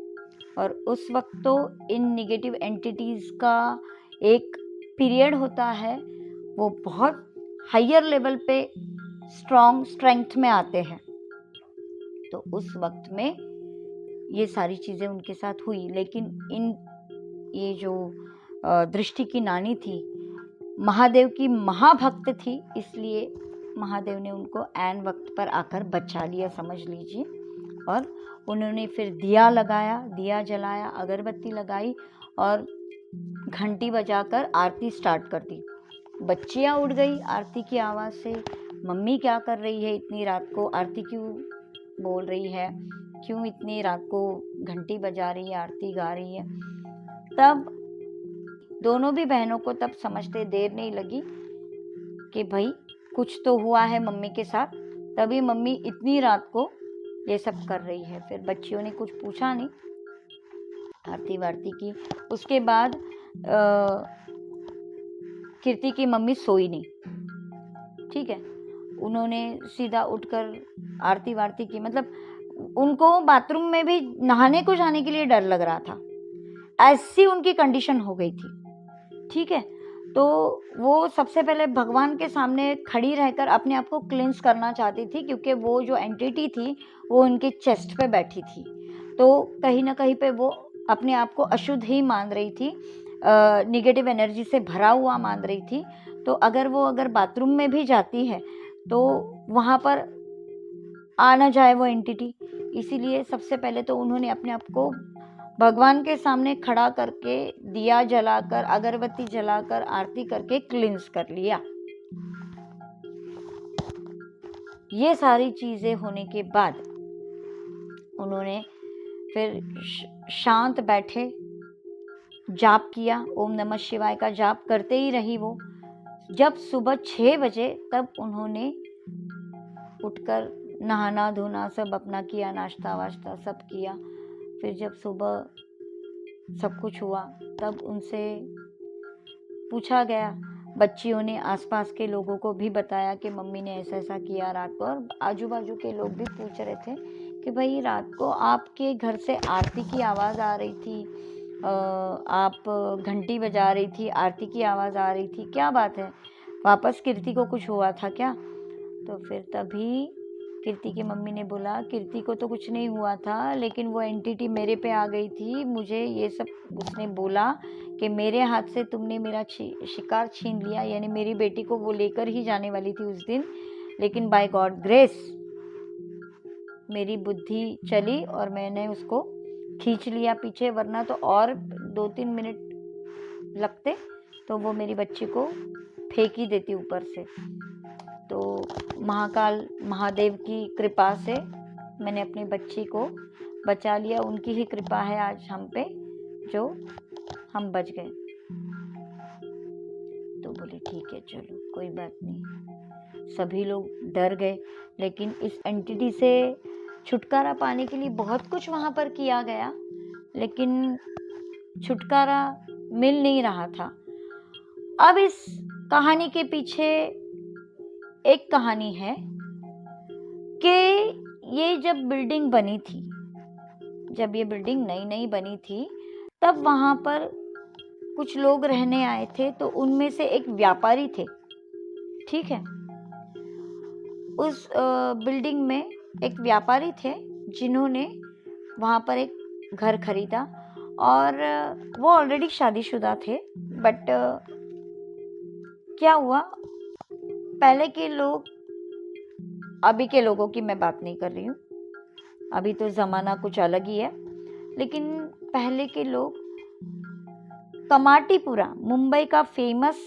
और उस वक्त तो इन नेगेटिव एंटिटीज़ का एक पीरियड होता है, वो बहुत हायर लेवल पे स्ट्रेंथ में आते हैं। तो उस वक्त में ये सारी चीज़ें उनके साथ हुई। लेकिन ये जो दृष्टि की नानी थी, महादेव की महाभक्त थी, इसलिए महादेव ने उनको ऐन वक्त पर आकर बचा लिया, समझ लीजिए। और उन्होंने फिर दिया लगाया, दिया जलाया, अगरबत्ती लगाई और घंटी बजाकर आरती स्टार्ट कर दी। बच्चियाँ उठ गई आरती की आवाज़ से, मम्मी क्या कर रही है इतनी रात को, आरती क्यों बोल रही है, क्यों इतनी रात को घंटी बजा रही है, आरती गा रही है। तब दोनों भी बहनों को तब समझते देर नहीं लगी कि भाई कुछ तो हुआ है मम्मी के साथ, तभी मम्मी इतनी रात को ये सब कर रही है। फिर बच्चियों ने कुछ पूछा नहीं, आरती वारती की। उसके बाद कीर्ति की मम्मी सोई नहीं, ठीक है। उन्होंने सीधा उठकर आरती वारती की, मतलब उनको बाथरूम में भी नहाने को जाने के लिए डर लग रहा था, ऐसी उनकी कंडीशन हो गई थी, ठीक है। तो वो सबसे पहले भगवान के सामने खड़ी रहकर अपने आप को क्लींस करना चाहती थी, क्योंकि वो जो एंटिटी थी वो उनके चेस्ट पे बैठी थी। तो कहीं ना कहीं पे वो अपने आप को अशुद्ध ही मान रही थी, निगेटिव एनर्जी से भरा हुआ मान रही थी। तो अगर बाथरूम में भी जाती है तो वहाँ पर आ ना जाए वो एंटिटी, इसीलिए सबसे पहले तो उन्होंने अपने आप को भगवान के सामने खड़ा करके दिया जलाकर, अगरबत्ती जलाकर, आरती करके क्लींस कर लिया। ये सारी चीजें होने के बाद उन्होंने फिर शांत बैठे, जाप किया, ओम नमः शिवाय का जाप करते ही रही वो। जब सुबह 6 बजे तब उन्होंने उठकर नहाना धोना सब अपना किया, नाश्ता वाश्ता सब किया। फिर जब सुबह सब कुछ हुआ तब उनसे पूछा गया, बच्चियों ने आसपास के लोगों को भी बताया कि मम्मी ने ऐसा ऐसा किया रात को। और आजू बाजू के लोग भी पूछ रहे थे कि भाई रात को आपके घर से आरती की आवाज़ आ रही थी, आप घंटी बजा रही थी, आरती की आवाज़ आ रही थी, क्या बात है, वापस कीर्ति को कुछ हुआ था क्या? तो फिर तभी कीर्ति की मम्मी ने बोला, कीर्ति को तो कुछ नहीं हुआ था, लेकिन वो एंटिटी मेरे पे आ गई थी, मुझे ये सब उसने बोला कि मेरे हाथ से तुमने मेरा शिकार छीन लिया, यानी मेरी बेटी को वो लेकर ही जाने वाली थी उस दिन, लेकिन बाय गॉड ग्रेस मेरी बुद्धि चली और मैंने उसको खींच लिया पीछे, वरना तो और 2-3 मिनट लगते तो वो मेरी बच्ची को फेंक ही देती ऊपर से। तो महाकाल महादेव की कृपा से मैंने अपनी बच्ची को बचा लिया, उनकी ही कृपा है आज हम पे जो हम बच गए। तो बोले ठीक है चलो कोई बात नहीं। सभी लोग डर गए, लेकिन इस एंटिटी से छुटकारा पाने के लिए बहुत कुछ वहाँ पर किया गया, लेकिन छुटकारा मिल नहीं रहा था। अब इस कहानी के पीछे एक कहानी है कि ये जब बिल्डिंग बनी थी, जब ये बिल्डिंग नई नई बनी थी, तब वहाँ पर कुछ लोग रहने आए थे। तो उनमें से एक व्यापारी थे, ठीक है। उस बिल्डिंग में एक व्यापारी थे जिन्होंने वहाँ पर एक घर खरीदा, और वो ऑलरेडी शादीशुदा थे। बट क्या हुआ, पहले के लोग, अभी के लोगों की मैं बात नहीं कर रही हूँ, अभी तो ज़माना कुछ अलग ही है, लेकिन पहले के लोग कमाटीपुरा, मुंबई का फेमस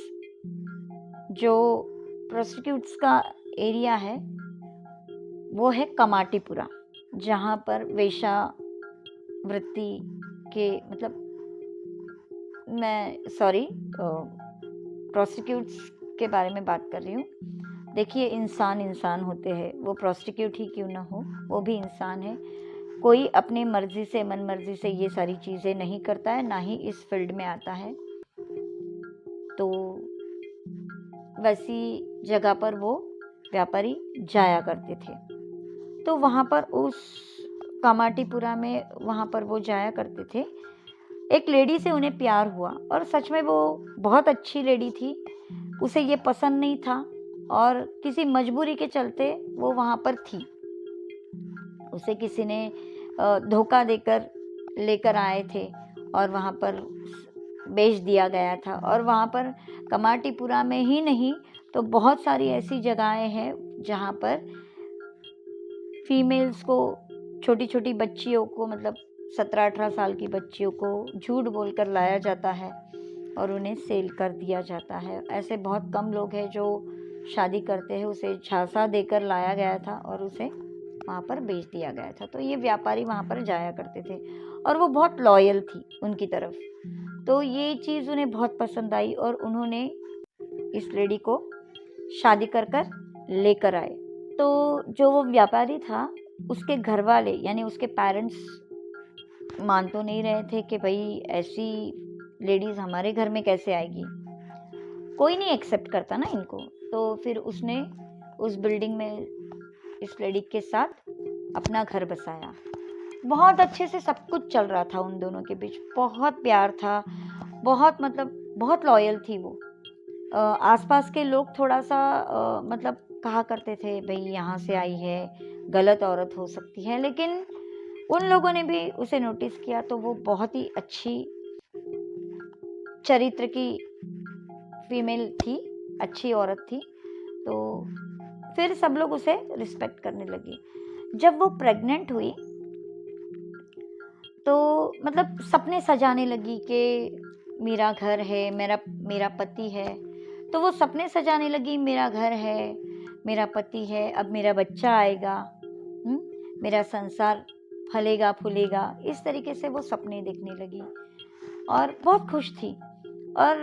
जो प्रोस्टिट्यूट्स का एरिया है वो है कमाटीपुरा, जहाँ पर वेश्यावृत्ति के, मतलब मैं प्रोस्टिट्यूट्स के बारे में बात कर रही हूँ। देखिए इंसान होते हैं, वो प्रोस्टिट्यूट ही क्यों ना हो, वो भी इंसान है। कोई अपने मर्जी से, मन मर्जी से ये सारी चीज़ें नहीं करता है, ना ही इस फील्ड में आता है। तो वैसी जगह पर वो व्यापारी जाया करते थे। तो वहाँ पर उस कमाटीपुरा में वहाँ पर वो जाया करते थे। एक लेडी से उन्हें प्यार हुआ, और सच में वो बहुत अच्छी लेडी थी। उसे ये पसंद नहीं था और किसी मजबूरी के चलते वो वहाँ पर थी। उसे किसी ने धोखा देकर लेकर आए थे और वहाँ पर बेच दिया गया था। और वहाँ पर कमाटीपुरा में ही नहीं तो बहुत सारी ऐसी जगहें हैं जहाँ पर फीमेल्स को, छोटी छोटी बच्चियों को, मतलब 17-18 साल की बच्चियों को झूठ बोलकर लाया जाता है और उन्हें सेल कर दिया जाता है। ऐसे बहुत कम लोग हैं जो शादी करते हैं। उसे झांसा देकर लाया गया था और उसे वहाँ पर बेच दिया गया था। तो ये व्यापारी वहाँ पर जाया करते थे और वो बहुत लॉयल थी उनकी तरफ। तो ये चीज़ उन्हें बहुत पसंद आई और उन्होंने इस लेडी को शादी कर लेकर आए। तो जो वो व्यापारी था, उसके घर वाले यानी उसके पेरेंट्स मान तो नहीं रहे थे कि भाई ऐसी लेडीज़ हमारे घर में कैसे आएगी, कोई नहीं एक्सेप्ट करता ना इनको। तो फिर उसने उस बिल्डिंग में इस लेडी के साथ अपना घर बसाया। बहुत अच्छे से सब कुछ चल रहा था उन दोनों के बीच, बहुत प्यार था, बहुत मतलब बहुत लॉयल थी वो। आसपास के लोग थोड़ा सा मतलब कहा करते थे भाई यहाँ से आई है, गलत औरत हो सकती है, लेकिन उन लोगों ने भी उसे नोटिस किया तो वो बहुत ही अच्छी चरित्र की फीमेल थी, अच्छी औरत थी। तो फिर सब लोग उसे रिस्पेक्ट करने लगे। जब वो प्रेग्नेंट हुई तो मतलब सपने सजाने लगी कि मेरा घर है, मेरा पति है। तो वो सपने सजाने लगी, मेरा घर है, मेरा पति है, अब मेरा बच्चा आएगा, मेरा संसार फलेगा फूलेगा। इस तरीके से वो सपने देखने लगी और बहुत खुश थी। और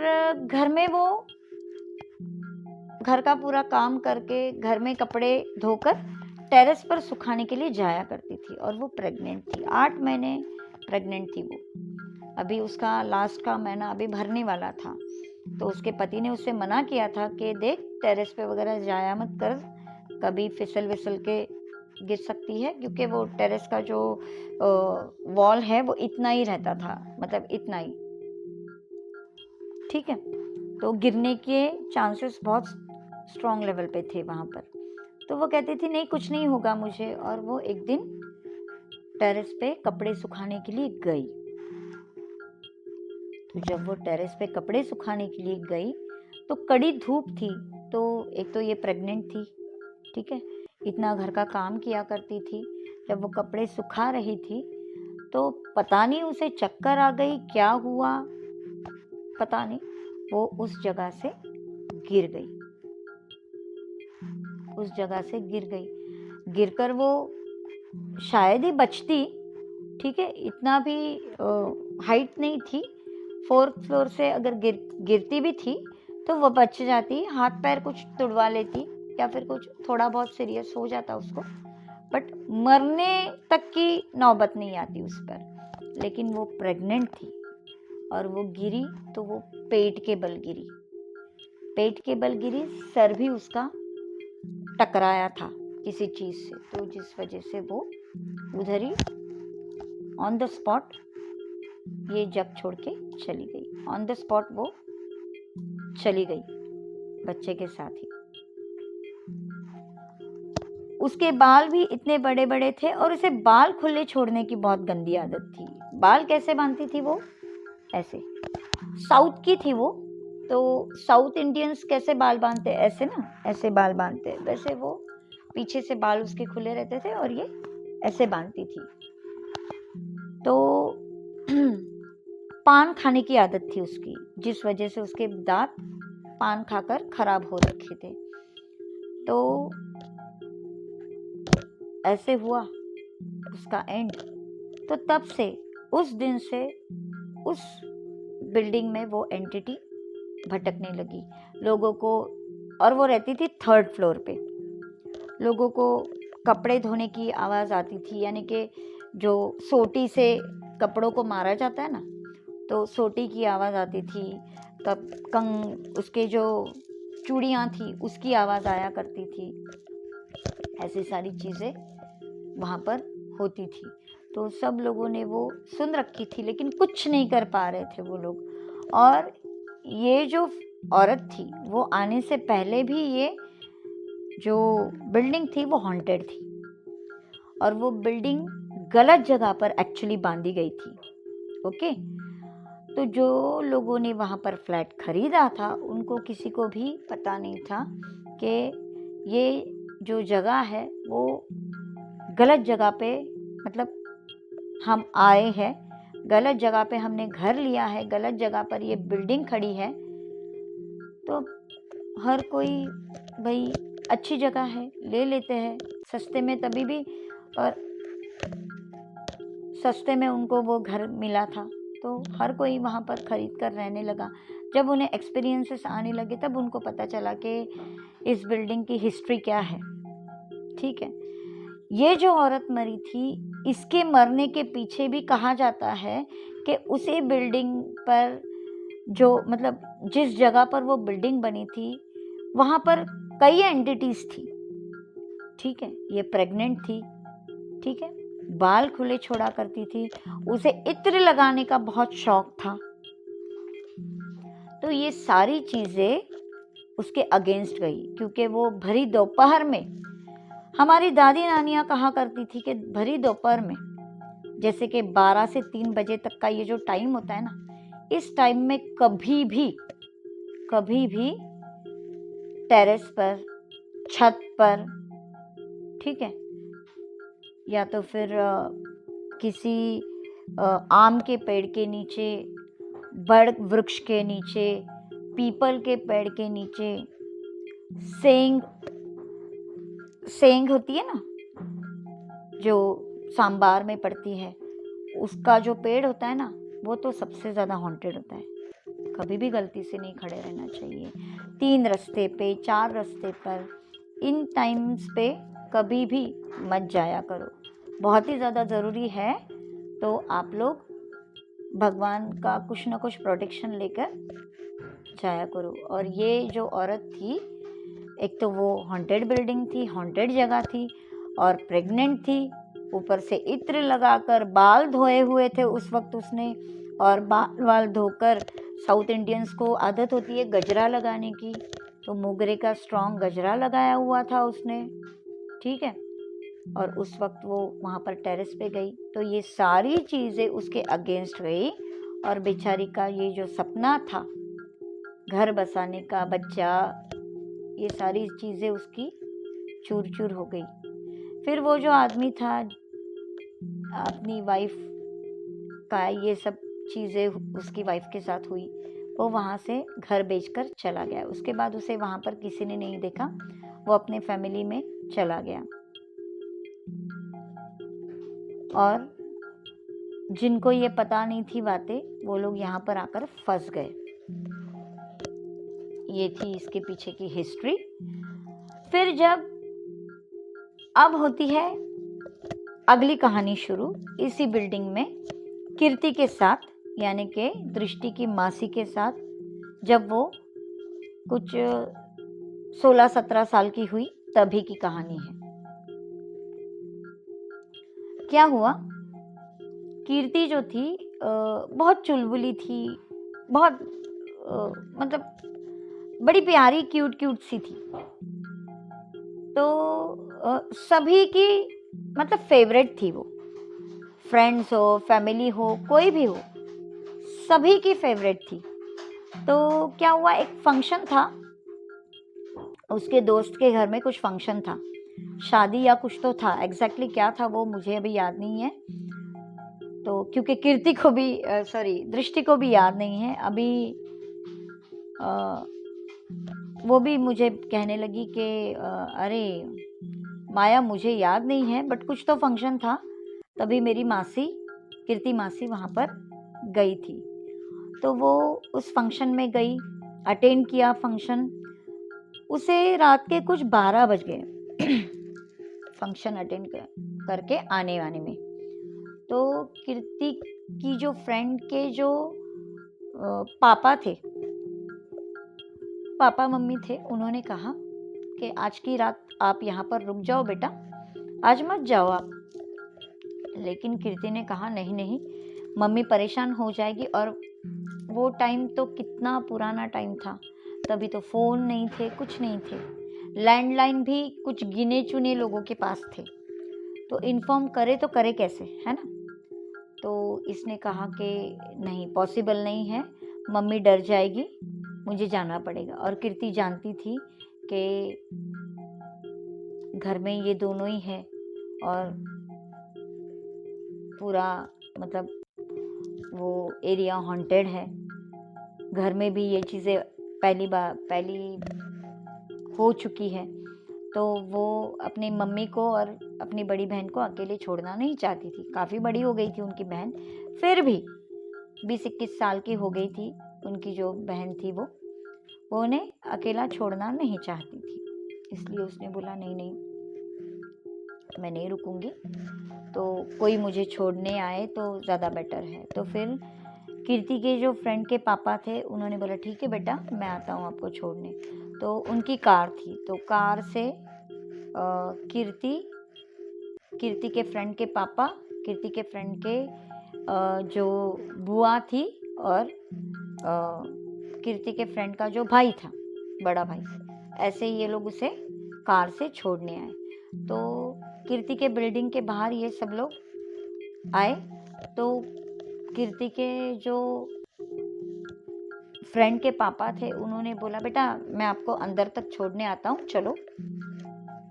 घर में वो घर का पूरा काम करके घर में कपड़े धोकर टेरेस पर सुखाने के लिए जाया करती थी। और वो प्रेग्नेंट थी, 8 महीने प्रेग्नेंट थी वो। अभी उसका लास्ट का महीना अभी भरने वाला था। तो उसके पति ने उससे मना किया था कि देख टेरेस पे वगैरह जाया मत कर, कभी फिसल विसल के गिर सकती है, क्योंकि वो टेरेस का जो वॉल है वो इतना ही रहता था, मतलब इतना ही, ठीक है। तो गिरने के चांसेस बहुत स्ट्रॉन्ग लेवल पे थे वहाँ पर। तो वो कहती थी नहीं कुछ नहीं होगा मुझे। और वो एक दिन टेरेस पे कपड़े सुखाने के लिए गई। तो जब वो टेरेस पे कपड़े सुखाने के लिए गई तो कड़ी धूप थी। तो एक तो ये प्रेग्नेंट थी, ठीक है, इतना घर का काम किया करती थी। जब वो कपड़े सुखा रही थी तो पता नहीं उसे चक्कर आ गई, क्या हुआ पता नहीं, वो उस जगह से गिर गई। उस जगह से गिर गई। गिरकर वो शायद ही बचती, ठीक है, इतना भी हाइट नहीं थी। 4th फ्लोर से अगर गिरती भी थी तो वो बच जाती, हाथ पैर कुछ तुड़वा लेती या फिर कुछ थोड़ा बहुत सीरियस हो जाता उसको, बट मरने तक की नौबत नहीं आती उस पर। लेकिन वो प्रेग्नेंट थी और वो गिरी तो वो पेट के बल गिरी। पेट के बल गिरी, सर भी उसका टकराया था किसी चीज से, तो जिस वजह से वो उधर ही ऑन द स्पॉट ये जग छोड़ के चली गई। ऑन द स्पॉट वो चली गई बच्चे के साथ ही। उसके बाल भी इतने बड़े बड़े थे और उसे बाल खुले छोड़ने की बहुत गंदी आदत थी। बाल कैसे बांधती थी वो, ऐसे। साउथ की थी वो, तो साउथ इंडियंस कैसे बाल बांधते, ऐसे ना, ऐसे बाल बांधते, वैसे वो पीछे से बाल उसके खुले रहते थे और ये ऐसे बांधती थी। तो पान खाने की आदत थी उसकी, जिस वजह से उसके दांत पान खाकर खराब हो रखे थे। तो ऐसे हुआ उसका एंड। तो तब से, उस दिन से, उस बिल्डिंग में वो एंटिटी भटकने लगी लोगों को। और वो रहती थी 3rd फ्लोर पे। लोगों को कपड़े धोने की आवाज़ आती थी, यानी कि जो सोटी से कपड़ों को मारा जाता है ना, तो सोटी की आवाज़ आती थी। कब उसके जो चूड़ियाँ थी उसकी आवाज़ आया करती थी। ऐसी सारी चीज़ें वहाँ पर होती थी। तो सब लोगों ने वो सुन रखी थी लेकिन कुछ नहीं कर पा रहे थे वो लोग। और ये जो औरत थी वो आने से पहले भी ये जो बिल्डिंग थी वो हॉन्टेड थी और वो बिल्डिंग गलत जगह पर एक्चुअली बांधी गई थी। ओके, तो जो लोगों ने वहाँ पर फ्लैट खरीदा था उनको किसी को भी पता नहीं था कि ये जो जगह है वो गलत जगह पे, मतलब हम आए हैं गलत जगह पे, हमने घर लिया है गलत जगह पर, ये बिल्डिंग खड़ी है। तो हर कोई भाई अच्छी जगह है ले लेते हैं सस्ते में, तभी भी, और सस्ते में उनको वो घर मिला था तो हर कोई वहाँ पर ख़रीद कर रहने लगा। जब उन्हें एक्सपीरियंसेस आने लगे तब उनको पता चला कि इस बिल्डिंग की हिस्ट्री क्या है। ठीक है, ये जो औरत मरी थी इसके मरने के पीछे भी कहा जाता है कि उसी बिल्डिंग पर जो, मतलब जिस जगह पर वो बिल्डिंग बनी थी वहाँ पर कई एंटिटीज थी। ठीक है, ये प्रेग्नेंट थी, ठीक है, बाल खुले छोड़ा करती थी, उसे इत्र लगाने का बहुत शौक था। तो ये सारी चीज़ें उसके अगेंस्ट गई, क्योंकि वो भरी दोपहर में, हमारी दादी नानियाँ कहा करती थी कि भरी दोपहर में, जैसे कि 12 से 3 बजे तक का ये जो टाइम होता है ना, इस टाइम में कभी भी टेरेस पर, छत पर, ठीक है, या तो फिर किसी आम के पेड़ के नीचे, बड़ वृक्ष के नीचे, पीपल के पेड़ के नीचे, सेंग होती है ना जो सांबार में पड़ती है, उसका जो पेड़ होता है ना वो तो सबसे ज़्यादा हॉन्टेड होता है। कभी भी गलती से नहीं खड़े रहना चाहिए 3 रास्ते पे, 4 रास्ते पर, इन टाइम्स पे कभी भी मत जाया करो। बहुत ही ज़्यादा ज़रूरी है तो आप लोग भगवान का कुछ ना कुछ प्रोटेक्शन लेकर जाया करो। और ये जो औरत थी, एक तो वो हॉन्टेड बिल्डिंग थी, हॉन्टेड जगह थी, और प्रेग्नेंट थी, ऊपर से इत्र लगाकर, बाल धोए हुए थे उस वक्त उसने, और बाल धोकर, साउथ इंडियंस को आदत होती है गजरा लगाने की, तो मोगरे का स्ट्रॉन्ग गजरा लगाया हुआ था उसने। ठीक है, और उस वक्त वो वहाँ पर टेरेस पे गई तो ये सारी चीज़ें उसके अगेंस्ट गई, और बेचारी का ये जो सपना था घर बसाने का, बच्चा, ये सारी चीज़ें उसकी चूर चूर हो गई। फिर वो जो आदमी था, अपनी वाइफ का ये सब चीज़ें उसकी वाइफ के साथ हुई, वो वहाँ से घर बेचकर चला गया। उसके बाद उसे वहाँ पर किसी ने नहीं देखा, वो अपने फैमिली में चला गया। और जिनको ये पता नहीं थी बातें, वो लोग यहाँ पर आकर फंस गए। ये थी इसके पीछे की हिस्ट्री। फिर जब अब होती है अगली कहानी शुरू, इसी बिल्डिंग में कीर्ति के साथ, यानी कि दृष्टि की मासी के साथ, जब वो कुछ 16-17 साल की हुई तभी की कहानी है। क्या हुआ, कीर्ति जो थी बहुत चुलबुली थी, बहुत मतलब बड़ी प्यारी क्यूट सी थी। तो सभी की मतलब फेवरेट थी वो, फ्रेंड्स हो, फैमिली हो, कोई भी हो, सभी की फेवरेट थी। तो क्या हुआ, एक फंक्शन था, उसके दोस्त के घर में कुछ फंक्शन था, शादी या कुछ तो था, एग्जैक्टली क्या था वो मुझे अभी याद नहीं है। तो क्योंकि कीर्ति को भी दृष्टि को भी याद नहीं है अभी, वो भी मुझे कहने लगी कि अरे माया मुझे याद नहीं है, बट कुछ तो फंक्शन था। तभी मेरी मासी, कीर्ति मासी वहाँ पर गई थी, तो वो उस फंक्शन में गई, अटेंड किया फंक्शन। उसे रात के कुछ 12 बज गए फंक्शन अटेंड करके आने में। तो कीर्ति की जो फ्रेंड के जो पापा थे, पापा मम्मी थे, उन्होंने कहा कि आज की रात आप यहाँ पर रुक जाओ बेटा, आज मत जाओ आप। लेकिन कीर्ति ने कहा नहीं, मम्मी परेशान हो जाएगी, और वो टाइम तो कितना पुराना टाइम था, तभी तो फ़ोन नहीं थे, कुछ नहीं थे। लैंडलाइन भी कुछ गिने चुने लोगों के पास थे, तो इन्फॉर्म करे तो करे कैसे, है ना। तो इसने कहा कि नहीं, पॉसिबल नहीं है, मम्मी डर जाएगी, मुझे जाना पड़ेगा। और कीर्ति जानती थी कि घर में ये दोनों ही है और पूरा मतलब वो एरिया हॉन्टेड है, घर में भी ये चीज़ें पहली हो चुकी है। तो वो अपनी मम्मी को और अपनी बड़ी बहन को अकेले छोड़ना नहीं चाहती थी। काफ़ी बड़ी हो गई थी उनकी बहन, फिर भी 20-21 साल की हो गई थी उनकी जो बहन थी, वो उन्हें अकेला छोड़ना नहीं चाहती थी। इसलिए उसने बोला नहीं नहीं, मैं नहीं रुकूंगी, तो कोई मुझे छोड़ने आए तो ज़्यादा बेटर है। तो फिर कीर्ति के जो फ्रेंड के पापा थे, उन्होंने बोला ठीक है बेटा, मैं आता हूँ आपको छोड़ने। तो उनकी कार थी, तो कार से कीर्ति के फ्रेंड के पापा, कीर्ति के फ्रेंड के जो बुआ थी, और कीर्ति के फ्रेंड का जो भाई था, बड़ा भाई, ऐसे ये लोग उसे कार से छोड़ने आए। तो कीर्ति के बिल्डिंग के बाहर ये सब लोग आए, तो कीर्ति के जो फ्रेंड के पापा थे, उन्होंने बोला बेटा मैं आपको अंदर तक छोड़ने आता हूँ, चलो।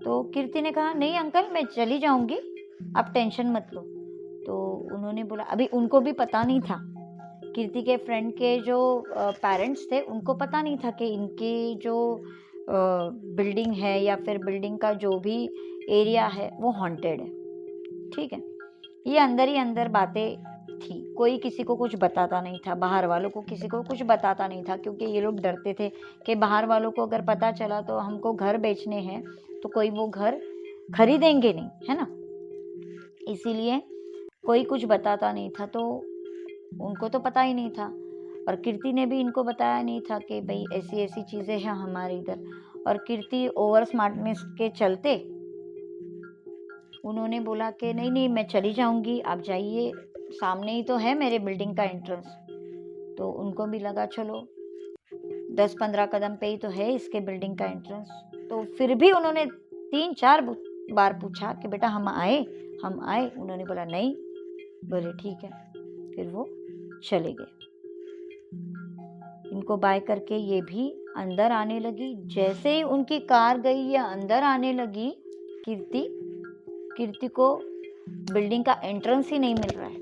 तो कीर्ति ने कहा नहीं अंकल, मैं चली जाऊंगी, आप टेंशन मत लो। तो उन्होंने बोला, अभी उनको भी पता नहीं था, कीर्ति के फ्रेंड के जो पेरेंट्स थे, उनको पता नहीं था कि इनकी जो बिल्डिंग है या फिर बिल्डिंग का जो भी एरिया है वो हॉन्टेड है, ठीक है। ये अंदर ही अंदर बातें थी, कोई किसी को कुछ बताता नहीं था, बाहर वालों को किसी को कुछ बताता नहीं था, क्योंकि ये लोग डरते थे कि बाहर वालों को अगर पता चला तो हमको घर बेचने हैं तो कोई वो घर खरीदेंगे नहीं, है ना। इसीलिए कोई कुछ बताता नहीं था, तो उनको तो पता ही नहीं था, और कीर्ति ने भी इनको बताया नहीं था कि भाई ऐसी ऐसी चीज़ें हैं हमारे इधर। और कीर्ति ओवर स्मार्टनेस के चलते उन्होंने बोला कि नहीं नहीं, मैं चली जाऊंगी, आप जाइए, सामने ही तो है मेरे बिल्डिंग का एंट्रेंस। तो उनको भी लगा चलो 10-15 कदम पे ही तो है इसके बिल्डिंग का एंट्रेंस। तो फिर भी उन्होंने 3-4 बार पूछा कि बेटा हम आए। उन्होंने बोला नहीं। बोले ठीक है, फिर वो चले गए। इनको बाय करके ये भी अंदर आने लगी। जैसे ही उनकी कार गई या अंदर आने लगी, कीर्ति को बिल्डिंग का एंट्रेंस ही नहीं मिल रहा है।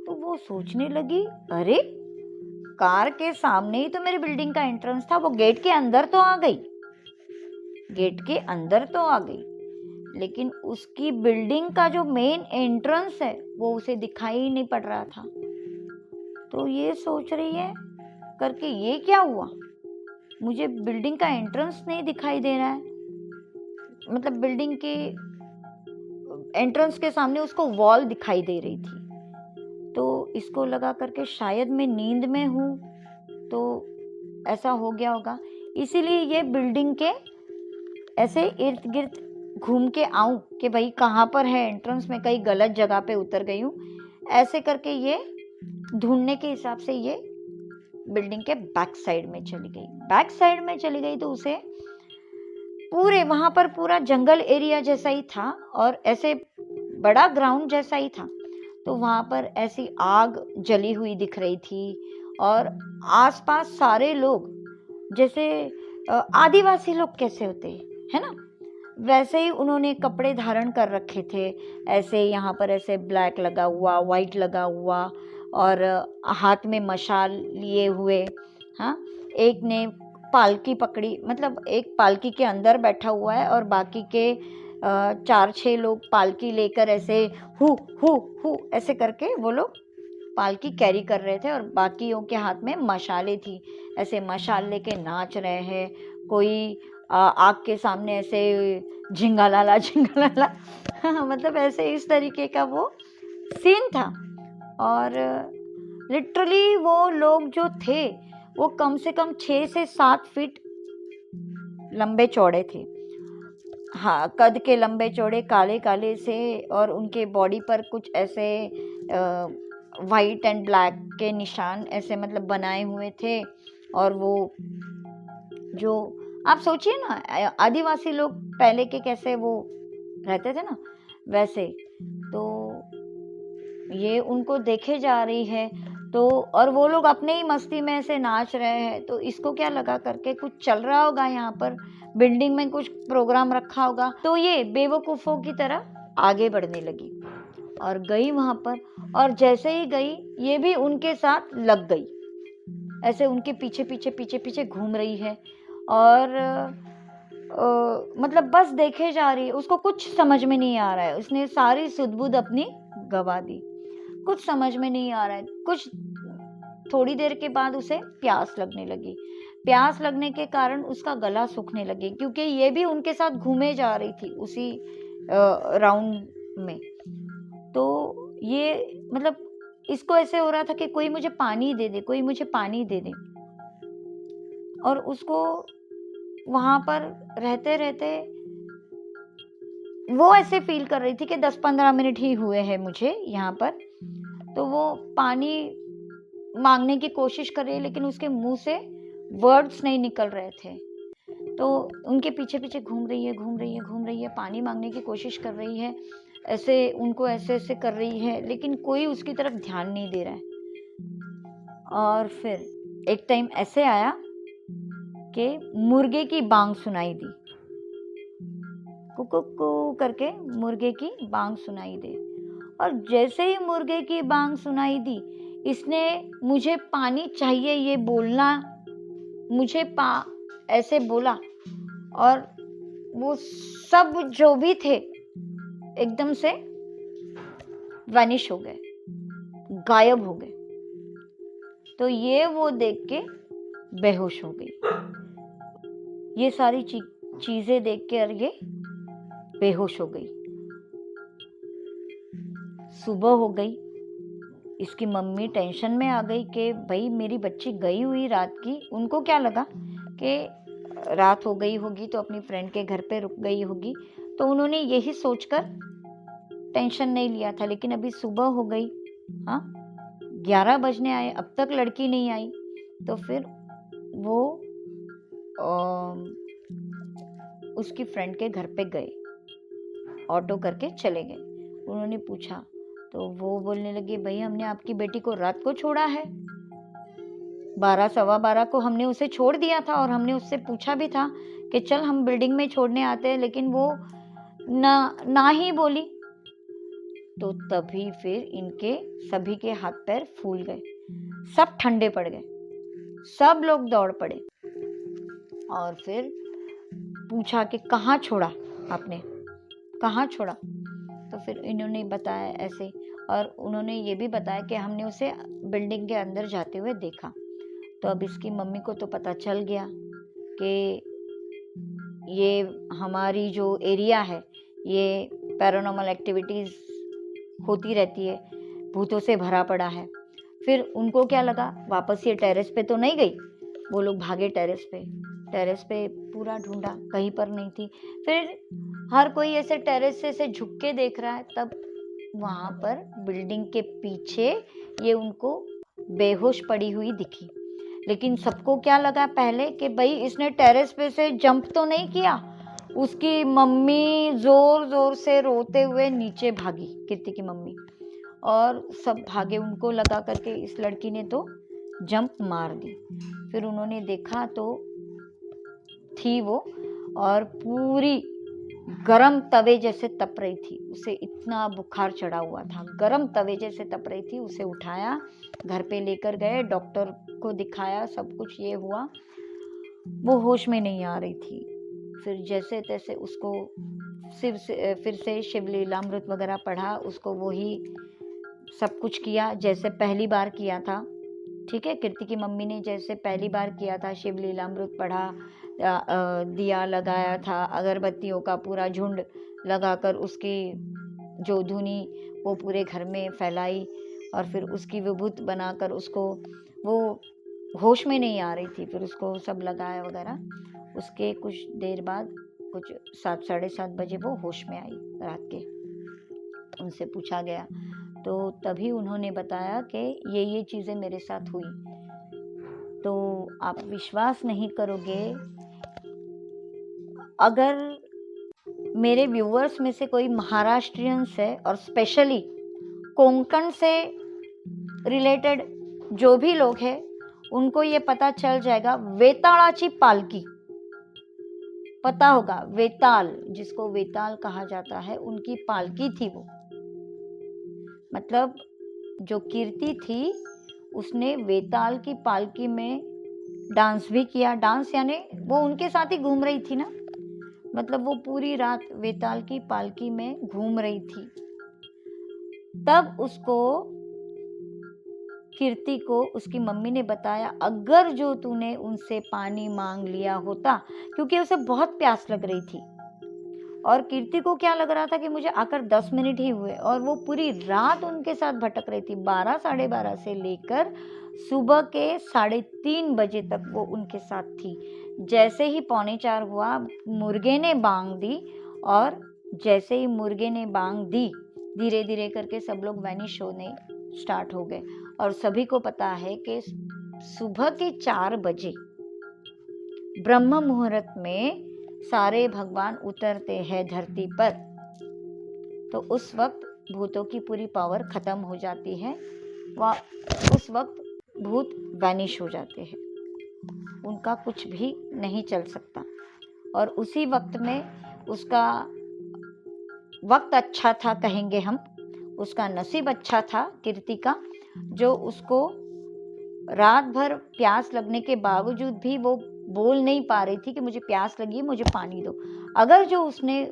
तो वो सोचने लगी, अरे कार के सामने ही तो मेरी बिल्डिंग का एंट्रेंस था, वो गेट के अंदर तो आ गई, लेकिन उसकी बिल्डिंग का जो मेन एंट्रेंस है वो उसे दिखाई ही नहीं पड़ रहा था। तो ये सोच रही है करके, ये क्या हुआ, मुझे बिल्डिंग का एंट्रेंस नहीं दिखाई दे रहा है। मतलब बिल्डिंग के एंट्रेंस के सामने उसको वॉल दिखाई दे रही थी। तो इसको लगा करके शायद मैं नींद में हूँ, तो ऐसा हो गया होगा, इसीलिए ये बिल्डिंग के ऐसे इर्द गिर्द घूम के आऊं कि भाई कहाँ पर है एंट्रेंस, में कहीं गलत जगह पे उतर गई हूँ, ऐसे करके ये ढूंढने के हिसाब से ये बिल्डिंग के बैक साइड में चली गई। तो उसे पूरे वहां पर पूरा जंगल एरिया जैसा ही था और ऐसे बड़ा ग्राउंड जैसा ही था। तो वहां पर ऐसी आग जली हुई दिख रही थी और आसपास सारे लोग, जैसे आदिवासी लोग कैसे होते हैं, है ना, वैसे ही उन्होंने कपड़े धारण कर रखे थे। ऐसे यहाँ पर ऐसे ब्लैक लगा हुआ, वाइट लगा हुआ, और हाथ में मशाल लिए हुए। हाँ, एक ने पालकी पकड़ी, मतलब एक पालकी के अंदर बैठा हुआ है और बाकी के 4-6 लोग पालकी लेकर ऐसे हु हु हु ऐसे करके वो लोग पालकी कैरी कर रहे थे, और बाकियों के हाथ में मशालें थी, ऐसे मशाल लेके नाच रहे हैं। कोई आग के सामने ऐसे झिंगालाला मतलब ऐसे इस तरीके का वो सीन था। और लिटरली वो लोग जो थे वो कम से कम 6 से 7 फीट लंबे चौड़े थे। हाँ, कद के लंबे चौड़े, काले काले से, और उनके बॉडी पर कुछ ऐसे वाइट एंड ब्लैक के निशान ऐसे मतलब बनाए हुए थे। और वो जो आप सोचिए ना, आदिवासी लोग पहले के कैसे वो रहते थे ना, वैसे। तो ये उनको देखे जा रही है, तो और वो लोग अपने ही मस्ती में ऐसे नाच रहे हैं, तो इसको क्या लगा करके कुछ चल रहा होगा यहाँ पर, बिल्डिंग में कुछ प्रोग्राम रखा होगा। तो ये बेवकूफ़ों की तरह आगे बढ़ने लगी और गई वहाँ पर, और जैसे ही गई ये भी उनके साथ लग गई, ऐसे उनके पीछे पीछे पीछे पीछे घूम रही है। और मतलब बस देखे जा रही है, उसको कुछ समझ में नहीं आ रहा है, उसने सारी सुध-बुध अपनी गवा दी, कुछ समझ में नहीं आ रहा है। कुछ थोड़ी देर के बाद उसे प्यास लगने लगी, प्यास लगने के कारण उसका गला सूखने लगे, क्योंकि ये भी उनके साथ घूमे जा रही थी उसी राउंड में। तो ये मतलब इसको ऐसे हो रहा था कि कोई मुझे पानी दे दे, कोई मुझे पानी दे दे। और उसको वहां पर रहते रहते वो ऐसे फील कर रही थी कि 10-15 मिनट ही हुए हैं मुझे यहाँ पर। तो वो पानी मांगने की कोशिश कर रही है, लेकिन उसके मुंह से वर्ड्स नहीं निकल रहे थे। तो उनके पीछे पीछे घूम रही है, घूम रही है, घूम रही है, पानी मांगने की कोशिश कर रही है, ऐसे उनको ऐसे ऐसे कर रही है, लेकिन कोई उसकी तरफ ध्यान नहीं दे रहा है। और फिर एक टाइम ऐसे आया कि मुर्गे की बांग सुनाई दी, कुकु करके मुर्गे की बांग सुनाई दे। और जैसे ही मुर्गे की बांग सुनाई दी, इसने मुझे पानी चाहिए ये बोलना, मुझे ऐसे बोला, और वो सब जो भी थे एकदम से वैनिश हो गए, गायब हो गए। तो ये वो देख के बेहोश हो गई, ये सारी चीजें देख के ये बेहोश हो गई। सुबह हो गई, इसकी मम्मी टेंशन में आ गई कि भाई मेरी बच्ची गई हुई रात की, उनको क्या लगा कि रात हो गई होगी तो अपनी फ्रेंड के घर पे रुक गई होगी, तो उन्होंने यही सोचकर टेंशन नहीं लिया था। लेकिन अभी सुबह हो गई, हाँ 11 बजने आए, अब तक लड़की नहीं आई। तो फिर वो उसकी फ्रेंड के घर पे गए, ऑटो करके चले गए। उन्होंने पूछा तो वो बोलने लगे, भाई हमने आपकी बेटी को रात को छोड़ा है, 12 सवा 12 को हमने उसे छोड़ दिया था, और हमने उससे पूछा भी था कि चल हम बिल्डिंग में छोड़ने आते हैं, लेकिन वो ना ही बोली। तो तभी फिर इनके सभी के हाथ पैर फूल गए, सब ठंडे पड़ गए, सब लोग दौड़ पड़े और फिर पूछा कि कहाँ छोड़ा आपने, कहाँ छोड़ा। तो फिर इन्होंने बताया ऐसे, और उन्होंने ये भी बताया कि हमने उसे बिल्डिंग के अंदर जाते हुए देखा। तो अब इसकी मम्मी को तो पता चल गया कि ये हमारी जो एरिया है ये पैरानॉर्मल एक्टिविटीज़ होती रहती है, भूतों से भरा पड़ा है। फिर उनको क्या लगा, वापस ये टेरेस पे तो नहीं गई, वो लोग भागे टेरेस पे पूरा ढूंढा, कहीं पर नहीं थी। फिर हर कोई ऐसे टेरेस से ऐसे झुक के देख रहा है, तब वहां पर बिल्डिंग के पीछे ये उनको बेहोश पड़ी हुई दिखी। लेकिन सबको क्या लगा पहले कि भाई इसने टेरेस पे से जंप तो नहीं किया। उसकी मम्मी जोर जोर से रोते हुए नीचे भागी, कीर्ति की मम्मी, और सब भागे। उनको लगा करके इस लड़की ने तो जंप मार दी। फिर उन्होंने देखा तो थी वो, और पूरी गरम तवे जैसे तप रही थी, उसे इतना बुखार चढ़ा हुआ था, गरम तवे जैसे तप रही थी। उसे उठाया, घर पे लेकर गए, डॉक्टर को दिखाया, सब कुछ ये हुआ, वो होश में नहीं आ रही थी। फिर जैसे तैसे उसको फिर से शिवलीलामृत वगैरह पढ़ा, उसको वही सब कुछ किया जैसे पहली बार किया था। ठीक है, कीर्ति की मम्मी ने जैसे पहली बार किया था, शिवलीलामृत पढ़ा, दिया लगाया था, अगरबत्तियों का पूरा झुंड लगाकर उसकी जो धुनी वो पूरे घर में फैलाई, और फिर उसकी विभूत बनाकर उसको, वो होश में नहीं आ रही थी, फिर उसको सब लगाया वगैरह। उसके कुछ देर बाद, कुछ 7 साढ़े 7 बजे वो होश में आई रात के। उनसे पूछा गया तो तभी उन्होंने बताया कि ये चीज़ें मेरे साथ हुई। तो आप विश्वास नहीं करोगे, अगर मेरे व्यूअर्स में से कोई महाराष्ट्रियंस है और स्पेशली कोंकण से रिलेटेड जो भी लोग हैं, उनको ये पता चल जाएगा, वेताळाची पालकी पता होगा। वेताल, जिसको वेताल कहा जाता है, उनकी पालकी थी वो। मतलब जो कीर्ति थी उसने वेताल की पालकी में डांस भी किया। डांस यानी वो उनके साथ ही घूम रही थी ना, मतलब वो पूरी रात वेताल की पालकी में घूम रही थी। तब उसको, कीर्ति को उसकी मम्मी ने बताया, अगर जो तूने उनसे पानी मांग लिया होता, क्योंकि उसे बहुत प्यास लग रही थी और कीर्ति को क्या लग रहा था कि मुझे आकर 10 मिनट ही हुए, और वो पूरी रात उनके साथ भटक रही थी। 12 साढ़े 12 से लेकर सुबह के 3:30 बजे तक वो उनके साथ थी। जैसे ही 3:45 हुआ, मुर्गे ने बांग दी, और जैसे ही मुर्गे ने बांग दी, धीरे धीरे करके सब लोग वैनिश होने स्टार्ट हो गए। और सभी को पता है कि सुबह के 4 बजे ब्रह्म मुहूर्त में सारे भगवान उतरते हैं धरती पर। तो उस वक्त भूतों की पूरी पावर खत्म हो जाती है, उस वक्त भूत वैनिश हो जाते हैं, उनका कुछ भी नहीं चल सकता। और उसी वक्त में उसका वक्त अच्छा था, कहेंगे हम, उसका नसीब अच्छा था कीर्ति का, जो उसको रात भर प्यास लगने के बावजूद भी वो बोल नहीं पा रही थी कि मुझे प्यास लगी, मुझे पानी दो। अगर जो उसने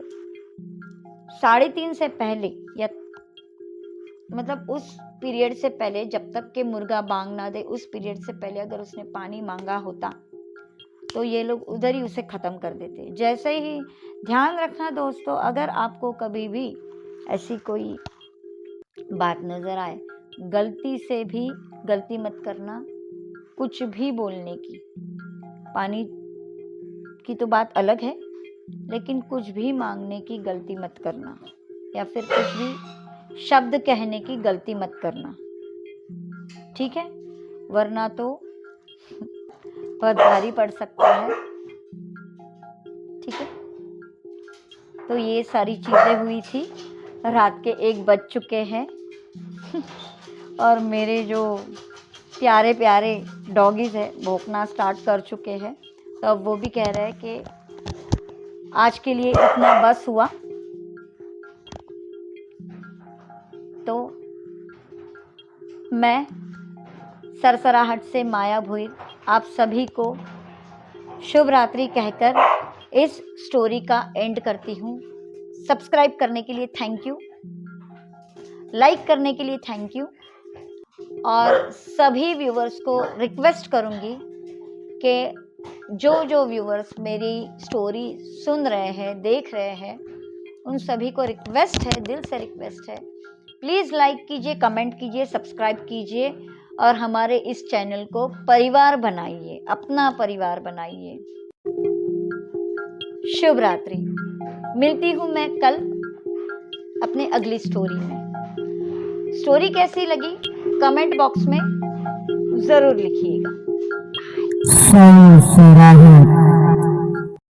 3:30 से पहले, या मतलब उस पीरियड से पहले, जब तक के मुर्गा बांग ना दे, उस पीरियड से पहले अगर उसने पानी मांगा होता, तो ये लोग उधर ही उसे खत्म कर देते। जैसे ही, ध्यान रखना दोस्तों, अगर आपको कभी भी ऐसी कोई बात नजर आए, गलती से भी गलती मत करना कुछ भी बोलने की। पानी की तो बात अलग है, लेकिन कुछ भी मांगने की गलती मत करना, या फिर कुछ भी शब्द कहने की गलती मत करना, ठीक है? वरना तो बहुत भारी पड़ सकता है, ठीक है? तो ये सारी चीजें हुई थी। रात के 1 बज चुके हैं और मेरे जो प्यारे प्यारे डॉगीज है भौंकना स्टार्ट कर चुके हैं। तो अब वो भी कह रहे हैं कि आज के लिए इतना बस हुआ। तो मैं सरसराहट से माया भोईर आप सभी को शुभ रात्रि कहकर इस स्टोरी का एंड करती हूँ। सब्सक्राइब करने के लिए थैंक यू, लाइक करने के लिए थैंक यू, और सभी व्यूवर्स को रिक्वेस्ट करूँगी कि जो व्यूवर्स मेरी स्टोरी सुन रहे हैं, देख रहे हैं, उन सभी को रिक्वेस्ट है, दिल से रिक्वेस्ट है, प्लीज़ लाइक कीजिए, कमेंट कीजिए, सब्सक्राइब कीजिए और हमारे इस चैनल को परिवार बनाइए, अपना परिवार बनाइए। शुभ रात्रि। मिलती हूँ मैं कल अपने अगली स्टोरी में। स्टोरी कैसी लगी कमेंट बॉक्स में ज़रूर लिखिएगा।